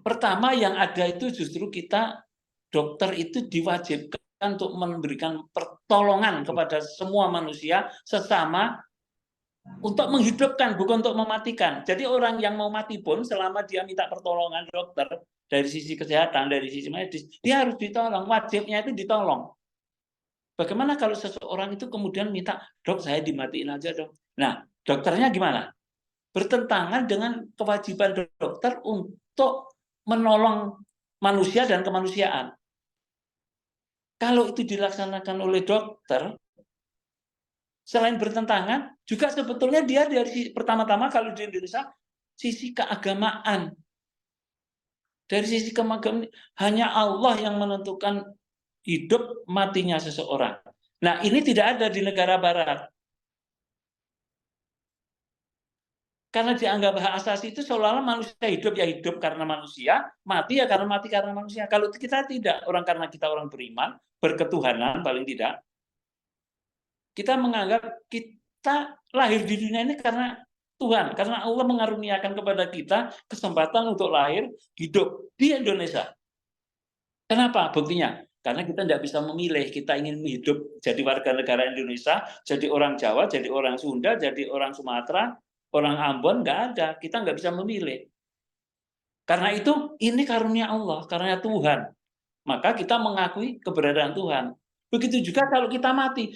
Pertama yang ada itu justru kita, dokter itu diwajibkan untuk memberikan pertolongan kepada semua manusia sesama untuk menghidupkan, bukan untuk mematikan. Jadi orang yang mau mati pun selama dia minta pertolongan dokter dari sisi kesehatan, dari sisi medis, dia harus ditolong, wajibnya itu ditolong. Bagaimana kalau seseorang itu kemudian minta, dok saya dimatiin aja dok. Nah, dokternya gimana? Bertentangan dengan kewajiban dokter untuk menolong manusia dan kemanusiaan. Kalau itu dilaksanakan oleh dokter, selain bertentangan, juga sebetulnya dia dari pertama-tama kalau di Indonesia sisi keagamaan. Dari sisi keagamaan hanya Allah yang menentukan hidup matinya seseorang. Nah, ini tidak ada di negara barat. Karena dianggap hak asasi itu seolah-olah manusia hidup ya hidup karena manusia, mati ya karena mati karena manusia. Kalau kita tidak, karena kita orang beriman, berketuhanan paling tidak, kita menganggap kita lahir di dunia ini karena Tuhan, karena Allah mengaruniakan kepada kita kesempatan untuk lahir hidup di Indonesia. Kenapa? Buktinya, karena kita tidak bisa memilih, kita ingin hidup jadi warga negara Indonesia, jadi orang Jawa, jadi orang Sunda, jadi orang Sumatera, orang Ambon, nggak ada, kita nggak bisa memilih. Karena itu, ini karunia Allah, karunia Tuhan. Maka kita mengakui keberadaan Tuhan. Begitu juga kalau kita mati.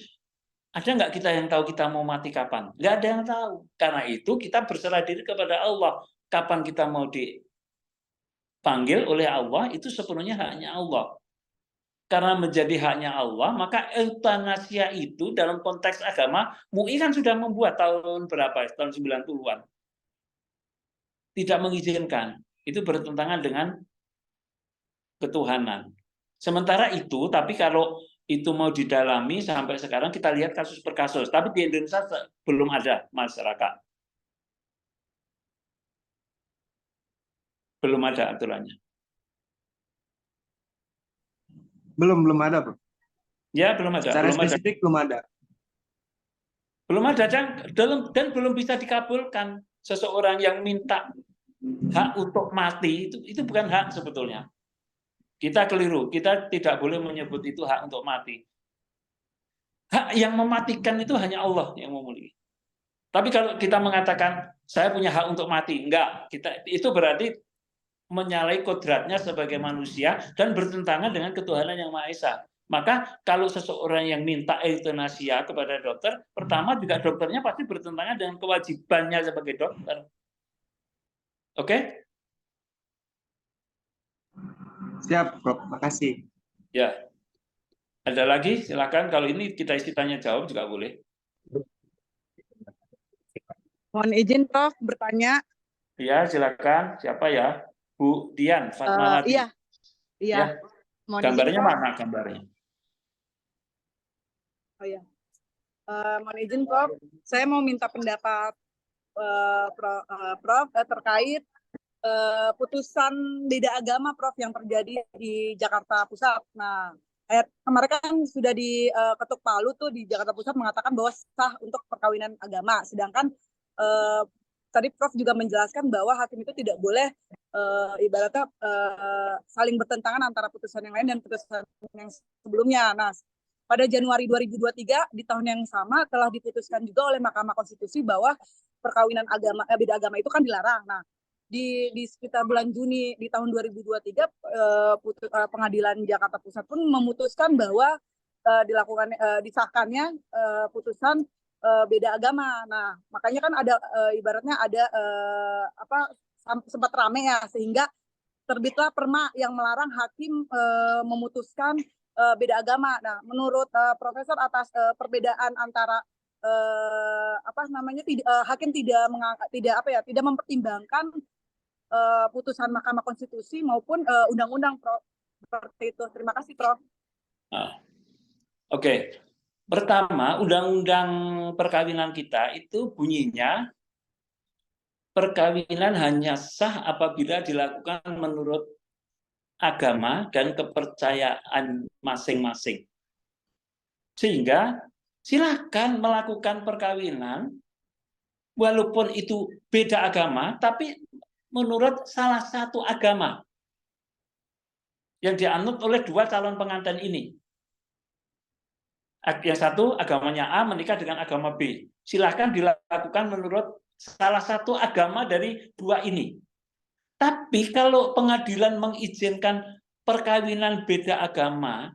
Ada nggak kita yang tahu kita mau mati kapan? Nggak ada yang tahu. Karena itu kita berserah diri kepada Allah. Kapan kita mau dipanggil oleh Allah, itu sepenuhnya haknya Allah. Karena menjadi haknya Allah, maka eutanasia itu dalam konteks agama, MUI kan sudah membuat tahun berapa? Tahun 90-an. Tidak mengizinkan. Itu bertentangan dengan ketuhanan. Sementara itu, tapi kalau itu mau didalami sampai sekarang kita lihat kasus per kasus. Tapi di Indonesia belum ada masyarakat. Belum ada aturannya. Belum ada, Prof. Ya, belum ada. Secara belum spesifik ada. belum ada. Belum ada dan belum bisa dikabulkan seseorang yang minta hak untuk mati itu bukan hak sebetulnya. Kita keliru, kita tidak boleh menyebut itu hak untuk mati. Hak yang mematikan itu hanya Allah yang memiliki. Tapi kalau kita mengatakan saya punya hak untuk mati, enggak, itu berarti menyalahi kodratnya sebagai manusia dan bertentangan dengan ketuhanan yang Maha Esa. Maka kalau seseorang yang minta eutanasia kepada dokter, pertama juga dokternya pasti bertentangan dengan kewajibannya sebagai dokter. Oke? Siap, Prof. Makasih. Ya. Ada lagi? Silakan. Kalau ini kita isi tanya jawab juga boleh. Mohon izin Prof bertanya. Ya, silakan. Siapa ya? Bu Dian Fatmawati. Iya. Ya. Mohon Gambarnya izin, Prof. mana gambarnya? Oh iya. Mohon izin Prof, saya mau minta pendapat Prof terkait putusan beda agama Prof yang terjadi di Jakarta Pusat. Nah, kemarin kan sudah diketuk palu tuh di Jakarta Pusat mengatakan bahwa sah untuk perkawinan agama. Sedangkan tadi Prof juga menjelaskan bahwa hakim itu tidak boleh ibaratnya saling bertentangan antara putusan yang lain dan putusan yang sebelumnya. Nah, pada Januari 2023 di tahun yang sama telah diputuskan juga oleh Mahkamah Konstitusi bahwa perkawinan agama beda agama itu kan dilarang. Nah, di sekitar bulan Juni di tahun 2023 Pengadilan Jakarta Pusat pun memutuskan bahwa disahkannya putusan beda agama. Nah, makanya kan ada ibaratnya ada sempat rame ya, sehingga terbitlah perma yang melarang hakim memutuskan beda agama. Nah, menurut Profesor atas perbedaan antara hakim tidak mempertimbangkan putusan Mahkamah Konstitusi maupun undang-undang, Prof. Seperti itu. Terima kasih, Prof. Oke. Pertama, undang-undang perkawinan kita itu bunyinya perkawinan hanya sah apabila dilakukan menurut agama dan kepercayaan masing-masing. Sehingga silakan melakukan perkawinan walaupun itu beda agama, tapi menurut salah satu agama yang dianut oleh dua calon pengantin ini. Yang satu agamanya A menikah dengan agama B. Silakan dilakukan menurut salah satu agama dari dua ini. Tapi kalau pengadilan mengizinkan perkawinan beda agama,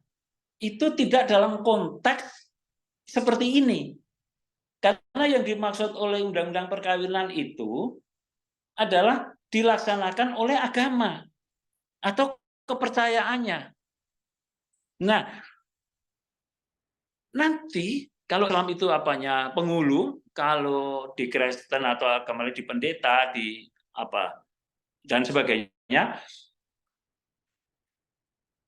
itu tidak dalam konteks seperti ini. Karena yang dimaksud oleh undang-undang perkawinan itu adalah dilaksanakan oleh agama atau kepercayaannya. Nah, nanti kalau Islam itu apanya penghulu, kalau di Kristen atau agama di pendeta, di apa dan sebagainya,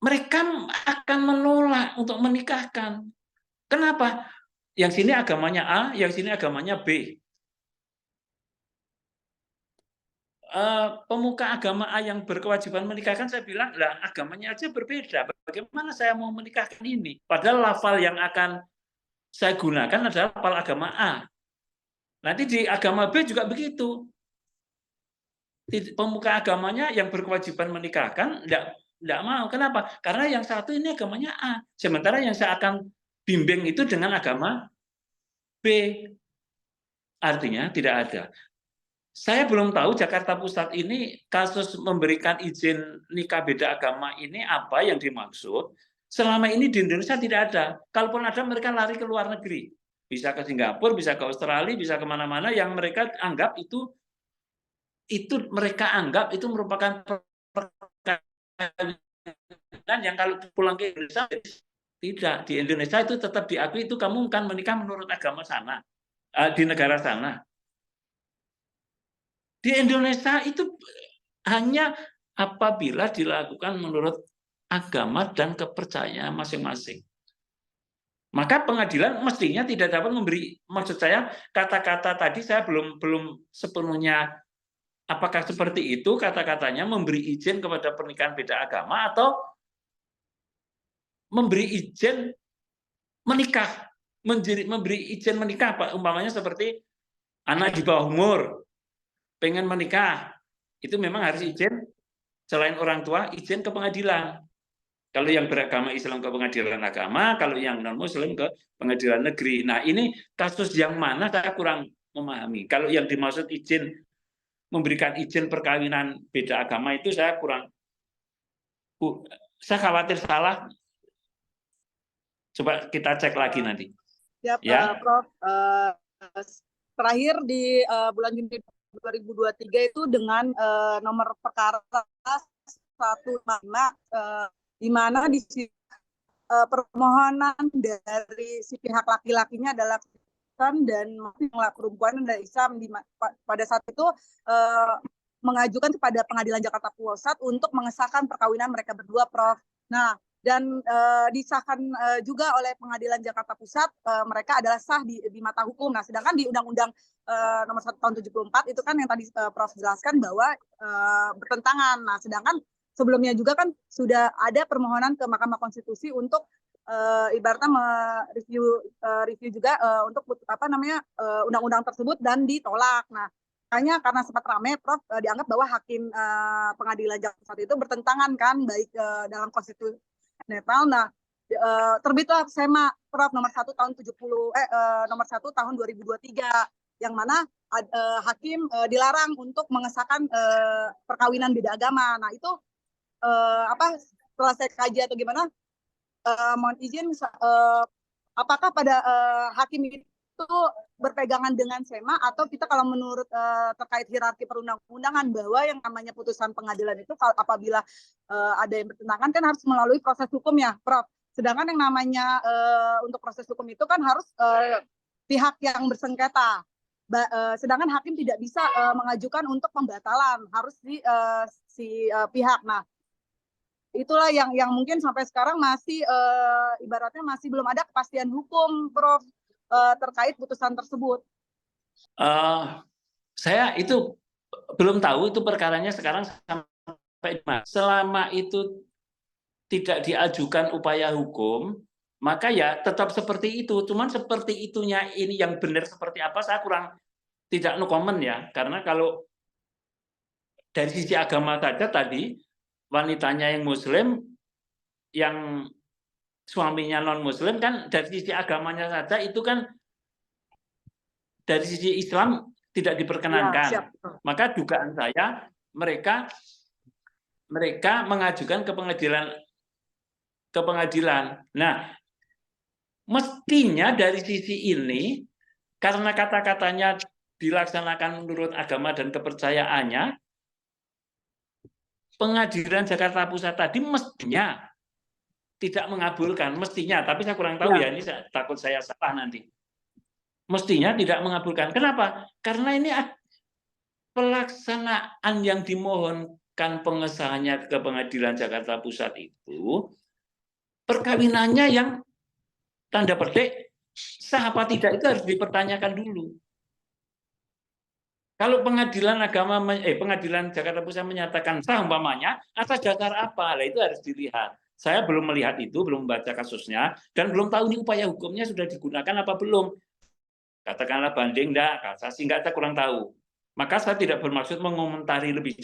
mereka akan menolak untuk menikahkan. Kenapa? Yang sini agamanya A, yang sini agamanya B. Pemuka agama A yang berkewajiban menikahkan, saya bilang, lah agamanya aja berbeda. Bagaimana saya mau menikahkan ini? Padahal lafal yang akan saya gunakan adalah lafal agama A. Nanti di agama B juga begitu. Pemuka agamanya yang berkewajiban menikahkan tidak mau. Kenapa? Karena yang satu ini agamanya A. Sementara yang saya akan bimbing itu dengan agama B. Artinya tidak ada. Saya belum tahu Jakarta Pusat ini kasus memberikan izin nikah beda agama ini apa yang dimaksud. Selama ini di Indonesia tidak ada. Kalaupun ada, mereka lari ke luar negeri. Bisa ke Singapura, bisa ke Australia, bisa kemana-mana yang mereka anggap itu mereka anggap itu merupakan perkawinan yang kalau pulang ke Indonesia tidak. Di Indonesia itu tetap diakui itu kamu kan menikah menurut agama sana, di negara sana. Di Indonesia itu hanya apabila dilakukan menurut agama dan kepercayaan masing-masing. Maka pengadilan mestinya tidak dapat memberi, maksud saya kata-kata tadi saya belum sepenuhnya apakah seperti itu kata-katanya memberi izin kepada pernikahan beda agama atau memberi izin menikah, memberi izin menikah, Pak, umpamanya seperti anak di bawah umur pengen menikah, itu memang harus izin selain orang tua, izin ke pengadilan. Kalau yang beragama Islam ke pengadilan agama, kalau yang non-Muslim ke pengadilan negeri. Nah, ini kasus yang mana saya kurang memahami. Kalau yang dimaksud izin, memberikan izin perkawinan beda agama itu saya kurang, saya khawatir salah. Coba kita cek lagi nanti. Ya, Prof. Terakhir di bulan Juni 2023 itu dengan nomor perkara 155 di mana di permohonan dari si pihak laki-lakinya adalah Kristen dan perempuan dari Islam pada saat itu mengajukan kepada Pengadilan Jakarta Pusat untuk mengesahkan perkawinan mereka berdua, Prof. Nah, dan disahkan juga oleh Pengadilan Jakarta Pusat, mereka adalah sah di mata hukum. Nah, sedangkan di Undang-Undang nomor 1 tahun 74 itu kan yang tadi Prof jelaskan bahwa bertentangan. Nah, sedangkan sebelumnya juga kan sudah ada permohonan ke Mahkamah Konstitusi untuk ibaratnya review juga untuk undang-undang tersebut dan ditolak. Nah, hanya karena sempat ramai, Prof, dianggap bahwa hakim Pengadilan Jakarta Pusat itu bertentangan kan baik dalam konstitusi netral. Nah, terbitlah SEMA, Prof, nomor 1 tahun 2023 yang mana hakim dilarang untuk mengesahkan perkawinan beda agama. Nah, itu setelah saya kaji atau gimana, mohon izin, apakah pada hakim itu berpegangan dengan SEMA atau kita kalau menurut terkait hierarki perundang-undangan bahwa yang namanya putusan pengadilan itu apabila ada yang bertentangan kan harus melalui proses hukum ya, Prof. Sedangkan yang namanya untuk proses hukum itu kan harus pihak yang bersengketa. Sedangkan hakim tidak bisa mengajukan untuk pembatalan, harus si pihak. Nah, itulah yang mungkin sampai sekarang masih ibaratnya masih belum ada kepastian hukum, Prof, terkait putusan tersebut. Saya itu belum tahu itu perkaranya sekarang sampai mana. Selama itu tidak diajukan upaya hukum, maka ya tetap seperti itu. Cuman seperti itunya ini yang benar seperti apa saya kurang, tidak no comment ya. Karena kalau dari sisi agama saja tadi, wanitanya yang Muslim, yang suaminya non-Muslim kan dari sisi agamanya saja itu kan dari sisi Islam tidak diperkenankan. Ya, maka dugaan saya mereka mengajukan ke pengadilan. Nah, mestinya dari sisi ini karena kata-katanya dilaksanakan menurut agama dan kepercayaannya, Pengadilan Jakarta Pusat tadi mestinya tidak mengabulkan, mestinya, tapi saya kurang tahu ya, ini takut saya salah nanti. mestinya tidak mengabulkan. Kenapa? Karena ini pelaksanaan yang dimohonkan pengesahannya ke Pengadilan Jakarta Pusat itu perkawinannya yang tanda petik sah apa tidak itu harus dipertanyakan dulu. Kalau Pengadilan Jakarta Pusat menyatakan sah umpamanya, atas dasar apa? Lah itu harus dilihat. Saya belum melihat itu, belum membaca kasusnya, dan belum tahu ini upaya hukumnya sudah digunakan apa belum. Katakanlah banding enggak, kasasi enggak, saya kurang tahu. Maka saya tidak bermaksud mengomentari lebih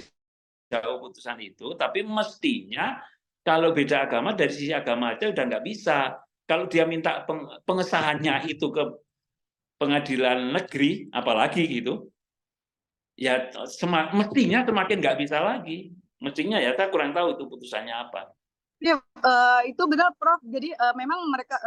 jauh putusan itu, tapi mestinya kalau beda agama dari sisi agama aja udah nggak bisa. Kalau dia minta pengesahannya itu ke pengadilan negeri, apalagi gitu, ya mestinya semakin nggak bisa lagi. Mestinya ya saya kurang tahu itu putusannya apa. Ya, itu benar Prof. Jadi memang mereka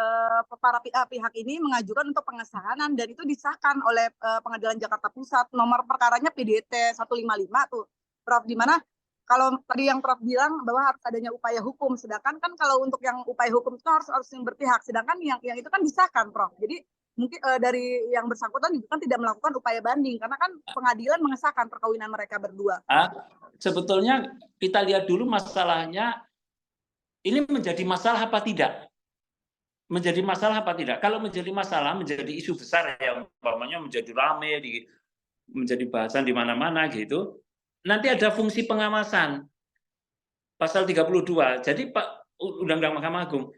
para pihak ini mengajukan untuk pengesahan dan itu disahkan oleh Pengadilan Jakarta Pusat. Nomor perkaranya PDT 155 tuh, Prof. Di mana kalau tadi yang Prof bilang bahwa harus adanya upaya hukum, sedangkan kan kalau untuk yang upaya hukum itu harus yang berpihak, sedangkan yang itu kan disahkan, Prof. Jadi mungkin dari yang bersangkutan juga kan tidak melakukan upaya banding karena kan pengadilan mengesahkan perkawinan mereka berdua. Sebetulnya kita lihat dulu masalahnya. Ini menjadi masalah apa tidak? Menjadi masalah apa tidak? Kalau menjadi masalah, menjadi isu besar ya, umpamanya menjadi rame, menjadi bahasan di mana-mana gitu, nanti ada fungsi pengawasan. Pasal 32. Jadi Pak Undang-Undang Mahkamah Agung.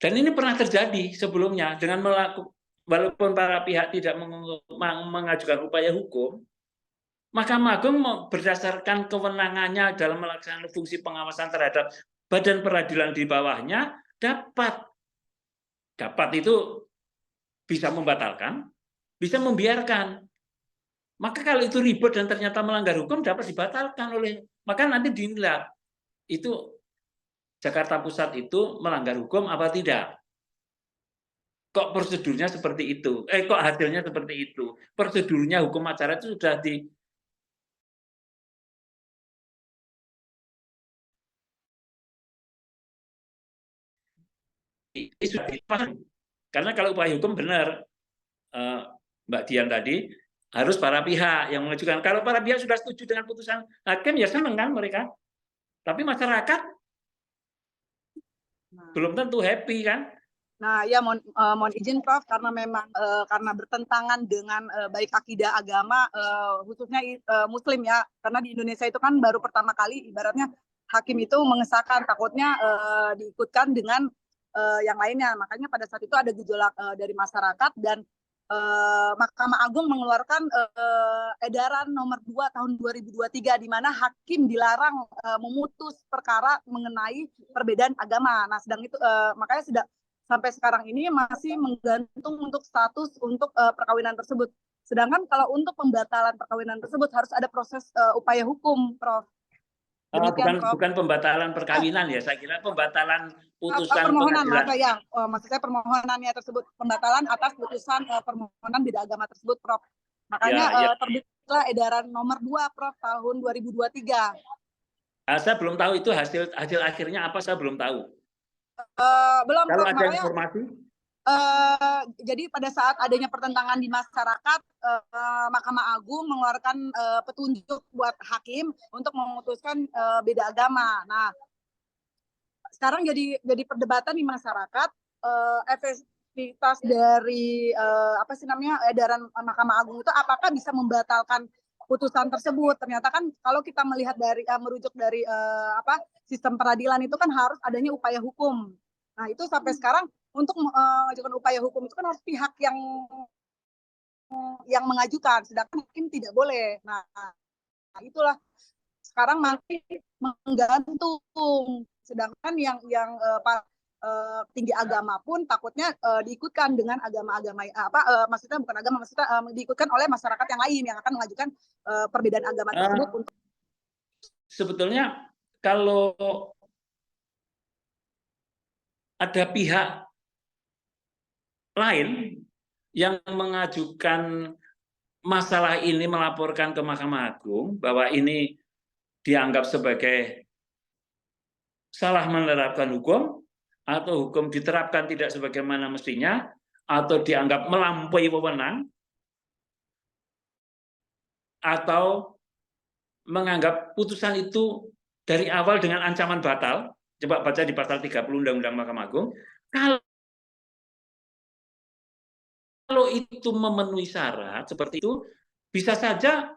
Dan ini pernah terjadi sebelumnya dengan walaupun para pihak tidak mengajukan upaya hukum, Mahkamah Agung berdasarkan kewenangannya dalam melaksanakan fungsi pengawasan terhadap badan peradilan di bawahnya dapat itu bisa membatalkan, bisa membiarkan. Maka kalau itu ribet dan ternyata melanggar hukum dapat dibatalkan maka nanti dinilai itu Jakarta Pusat itu melanggar hukum apa tidak. Kok prosedurnya seperti itu? Kok hasilnya seperti itu? Prosedurnya hukum acara itu sudah karena kalau upaya hukum benar Mbak Dian tadi harus para pihak yang mengajukan. Kalau para pihak sudah setuju dengan putusan hakim ya senang kan mereka. Tapi masyarakat belum tentu happy kan. Nah, ya mohon izin Prof karena memang karena bertentangan dengan baik akidah agama khususnya Muslim ya. Karena di Indonesia itu kan baru pertama kali ibaratnya hakim itu mengesahkan, takutnya diikutkan dengan yang lainnya. Makanya pada saat itu ada gejolak dari masyarakat dan Mahkamah Agung mengeluarkan edaran nomor 2 tahun 2023 di mana hakim dilarang memutus perkara mengenai perbedaan agama. Nah, sedang itu makanya sudah sampai sekarang ini masih menggantung untuk status untuk perkawinan tersebut. Sedangkan kalau untuk pembatalan perkawinan tersebut harus ada proses upaya hukum, Prof. Bukan pembatalan perkawinan ya, saya kira pembatalan putusan permohonan pengadilan. Maksud saya permohonannya tersebut, pembatalan atas putusan permohonan beda agama tersebut, Prof. Makanya terbitlah edaran nomor 2 Prof tahun 2023. Saya belum tahu itu hasil akhirnya apa, saya belum tahu. Belum kalau Prof, ada informasi. Jadi pada saat adanya pertentangan di masyarakat, Mahkamah Agung mengeluarkan petunjuk buat hakim untuk memutuskan beda agama. Nah, sekarang jadi perdebatan di masyarakat efektivitas dari edaran Mahkamah Agung itu apakah bisa membatalkan putusan tersebut. Ternyata kan kalau kita melihat dari merujuk dari sistem peradilan itu kan harus adanya upaya hukum. Nah, itu sampai sekarang untuk mengajukan upaya hukum itu kan harus pihak yang mengajukan, sedangkan hakim tidak boleh. Nah, itulah sekarang masih menggantung. Sedangkan yang tinggi agama pun takutnya diikutkan dengan agama-agama maksudnya bukan agama, maksudnya diikutkan oleh masyarakat yang lain yang akan mengajukan perbedaan agama tersebut. Sebetulnya kalau ada pihak lain yang mengajukan masalah ini, melaporkan ke Mahkamah Agung bahwa ini dianggap sebagai salah menerapkan hukum atau hukum diterapkan tidak sebagaimana mestinya, atau dianggap melampaui wewenang, atau menganggap putusan itu dari awal dengan ancaman batal. Coba baca di pasal 30 Undang-Undang Mahkamah Agung. Kalau itu memenuhi syarat seperti itu, bisa saja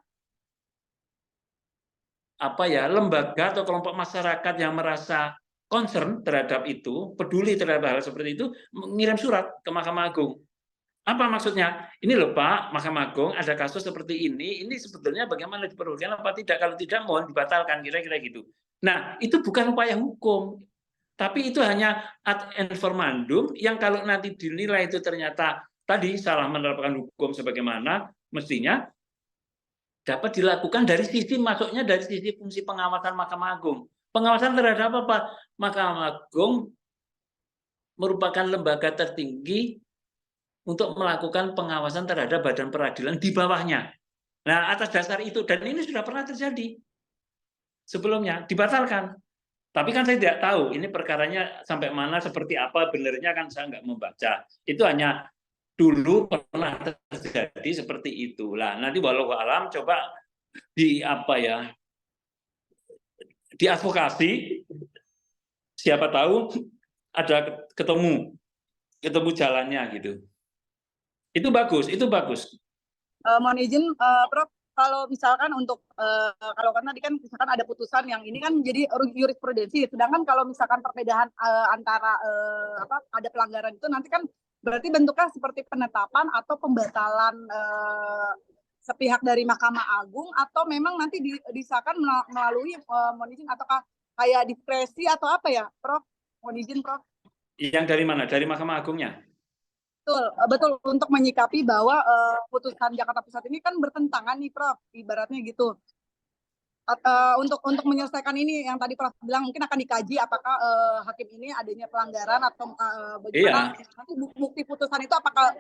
lembaga atau kelompok masyarakat yang merasa concern terhadap itu, peduli terhadap hal seperti itu, mengirim surat ke Mahkamah Agung. Apa maksudnya? Ini loh Pak, Mahkamah Agung ada kasus seperti ini sebetulnya bagaimana diperlukan apa tidak, kalau tidak mohon dibatalkan, kira-kira gitu. Nah, itu bukan upaya hukum, tapi itu hanya ad informandum yang kalau nanti dinilai itu ternyata tadi salah menerapkan hukum sebagaimana mestinya, dapat dilakukan dari sisi masuknya dari sisi fungsi pengawasan Mahkamah Agung. Pengawasan terhadap apa? Mahkamah Agung merupakan lembaga tertinggi untuk melakukan pengawasan terhadap badan peradilan di bawahnya. Nah, atas dasar itu, dan ini sudah pernah terjadi sebelumnya, dibatalkan. Tapi kan saya tidak tahu ini perkaranya sampai mana, seperti apa benarnya, kan saya nggak membaca. Itu hanya dulu pernah terjadi seperti itu. Lah, nanti walau alam coba diadvokasi, siapa tahu ada ketemu jalannya gitu. Itu bagus, itu bagus. Mohon izin, Prof, kalau misalkan untuk kalau kan tadi kan misalkan ada putusan yang ini kan jadi jurisprudensi, sedangkan kalau misalkan perbedaan antara ada pelanggaran itu nanti kan berarti bentuknya seperti penetapan atau pembatalan sepihak dari Mahkamah Agung, atau memang nanti disahkan melalui mohon izin ataukah kayak diskresi atau apa ya, Prof? Mohon izin, Prof. Yang dari mana? Dari Mahkamah Agungnya? Betul, untuk menyikapi bahwa putusan Jakarta Pusat ini kan bertentangan nih, Prof, ibaratnya gitu. Untuk menyelesaikan ini yang tadi Prof bilang mungkin akan dikaji apakah hakim ini adanya pelanggaran atau bagaimana nanti bukti putusan itu apakah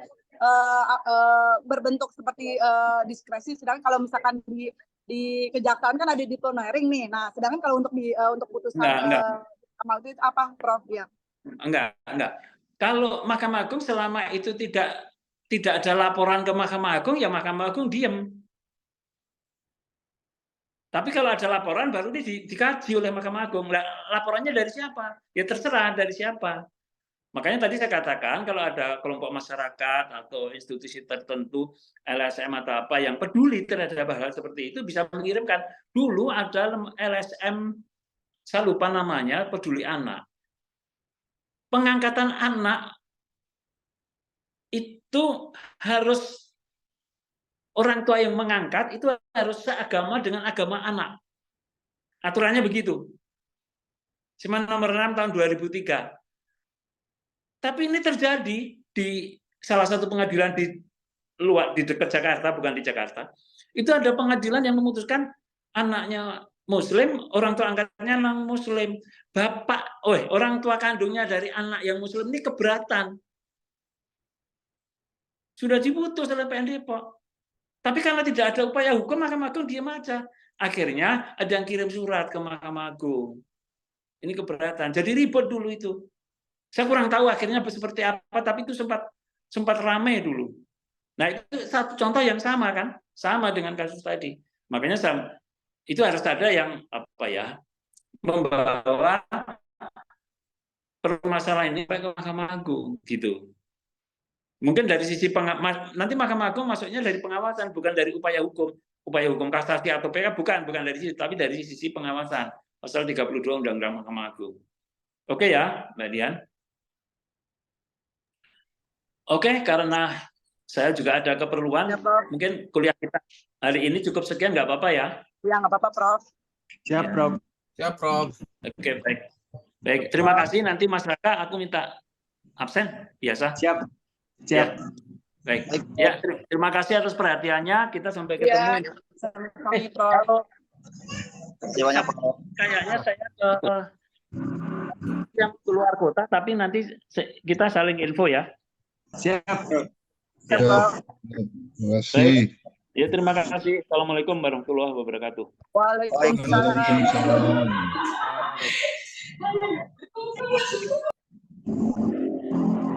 berbentuk seperti diskresi, sedangkan kalau misalkan di kejaksaan kan ada disciplinary nih. Nah, sedangkan kalau untuk putusan amal itu apa, Prof? Ya. Enggak. Kalau Mahkamah Agung selama itu tidak ada laporan ke Mahkamah Agung, ya Mahkamah Agung diem. Tapi kalau ada laporan baru ini dikaji oleh Mahkamah Agung. Laporannya dari siapa? Ya terserah dari siapa. Makanya tadi saya katakan kalau ada kelompok masyarakat atau institusi tertentu, LSM atau apa yang peduli terhadap hal seperti itu bisa mengirimkan. Dulu ada LSM, saya lupa namanya, Peduli Anak. Pengangkatan anak itu harus orang tua yang mengangkat itu harus seagama dengan agama anak. Aturannya begitu. Cuma nomor 6 tahun 2003. Tapi ini terjadi di salah satu pengadilan di dekat Jakarta, bukan di Jakarta. Itu ada pengadilan yang memutuskan anaknya Muslim, orang tua angkatnya non-Muslim. Orang tua kandungnya dari anak yang Muslim ini keberatan. Sudah diputus oleh PN Depok. Tapi karena tidak ada upaya hukum, Mahkamah Agung diam aja. Akhirnya ada yang kirim surat ke Mahkamah Agung. Ini keberatan. Jadi ribet dulu itu. Saya kurang tahu akhirnya seperti apa, tapi itu sempat ramai dulu. Nah, itu satu contoh yang sama kan? Sama dengan kasus tadi. Makanya itu harus ada yang membawa permasalahan ini ke Mahkamah Agung gitu. Mungkin dari sisi nanti Mahkamah Agung masuknya dari pengawasan, bukan dari upaya hukum kasasi atau PK, bukan dari situ, tapi dari sisi pengawasan. Pasal 32 Undang-Undang Mahkamah Agung. Oke ya, Mbak Dian. Oke, karena saya juga ada keperluan, ya, mungkin kuliah kita hari ini cukup sekian, nggak apa-apa ya? Ya, nggak apa-apa, Prof. Siap, Prof. Siap, Prof. Oke, baik. Terima kasih. Nanti Mas Raka, aku minta absen biasa. Siap. Ya. Baik. Ya, terima kasih atas perhatiannya. Kita sampai ketemu. Sampai, Prof. Kayaknya saya ke yang keluar kota, tapi nanti kita saling info ya. Siap, Prof. Terima kasih. Ya, terima kasih. Assalamualaikum warahmatullahi wabarakatuh. Waalaikumsalam.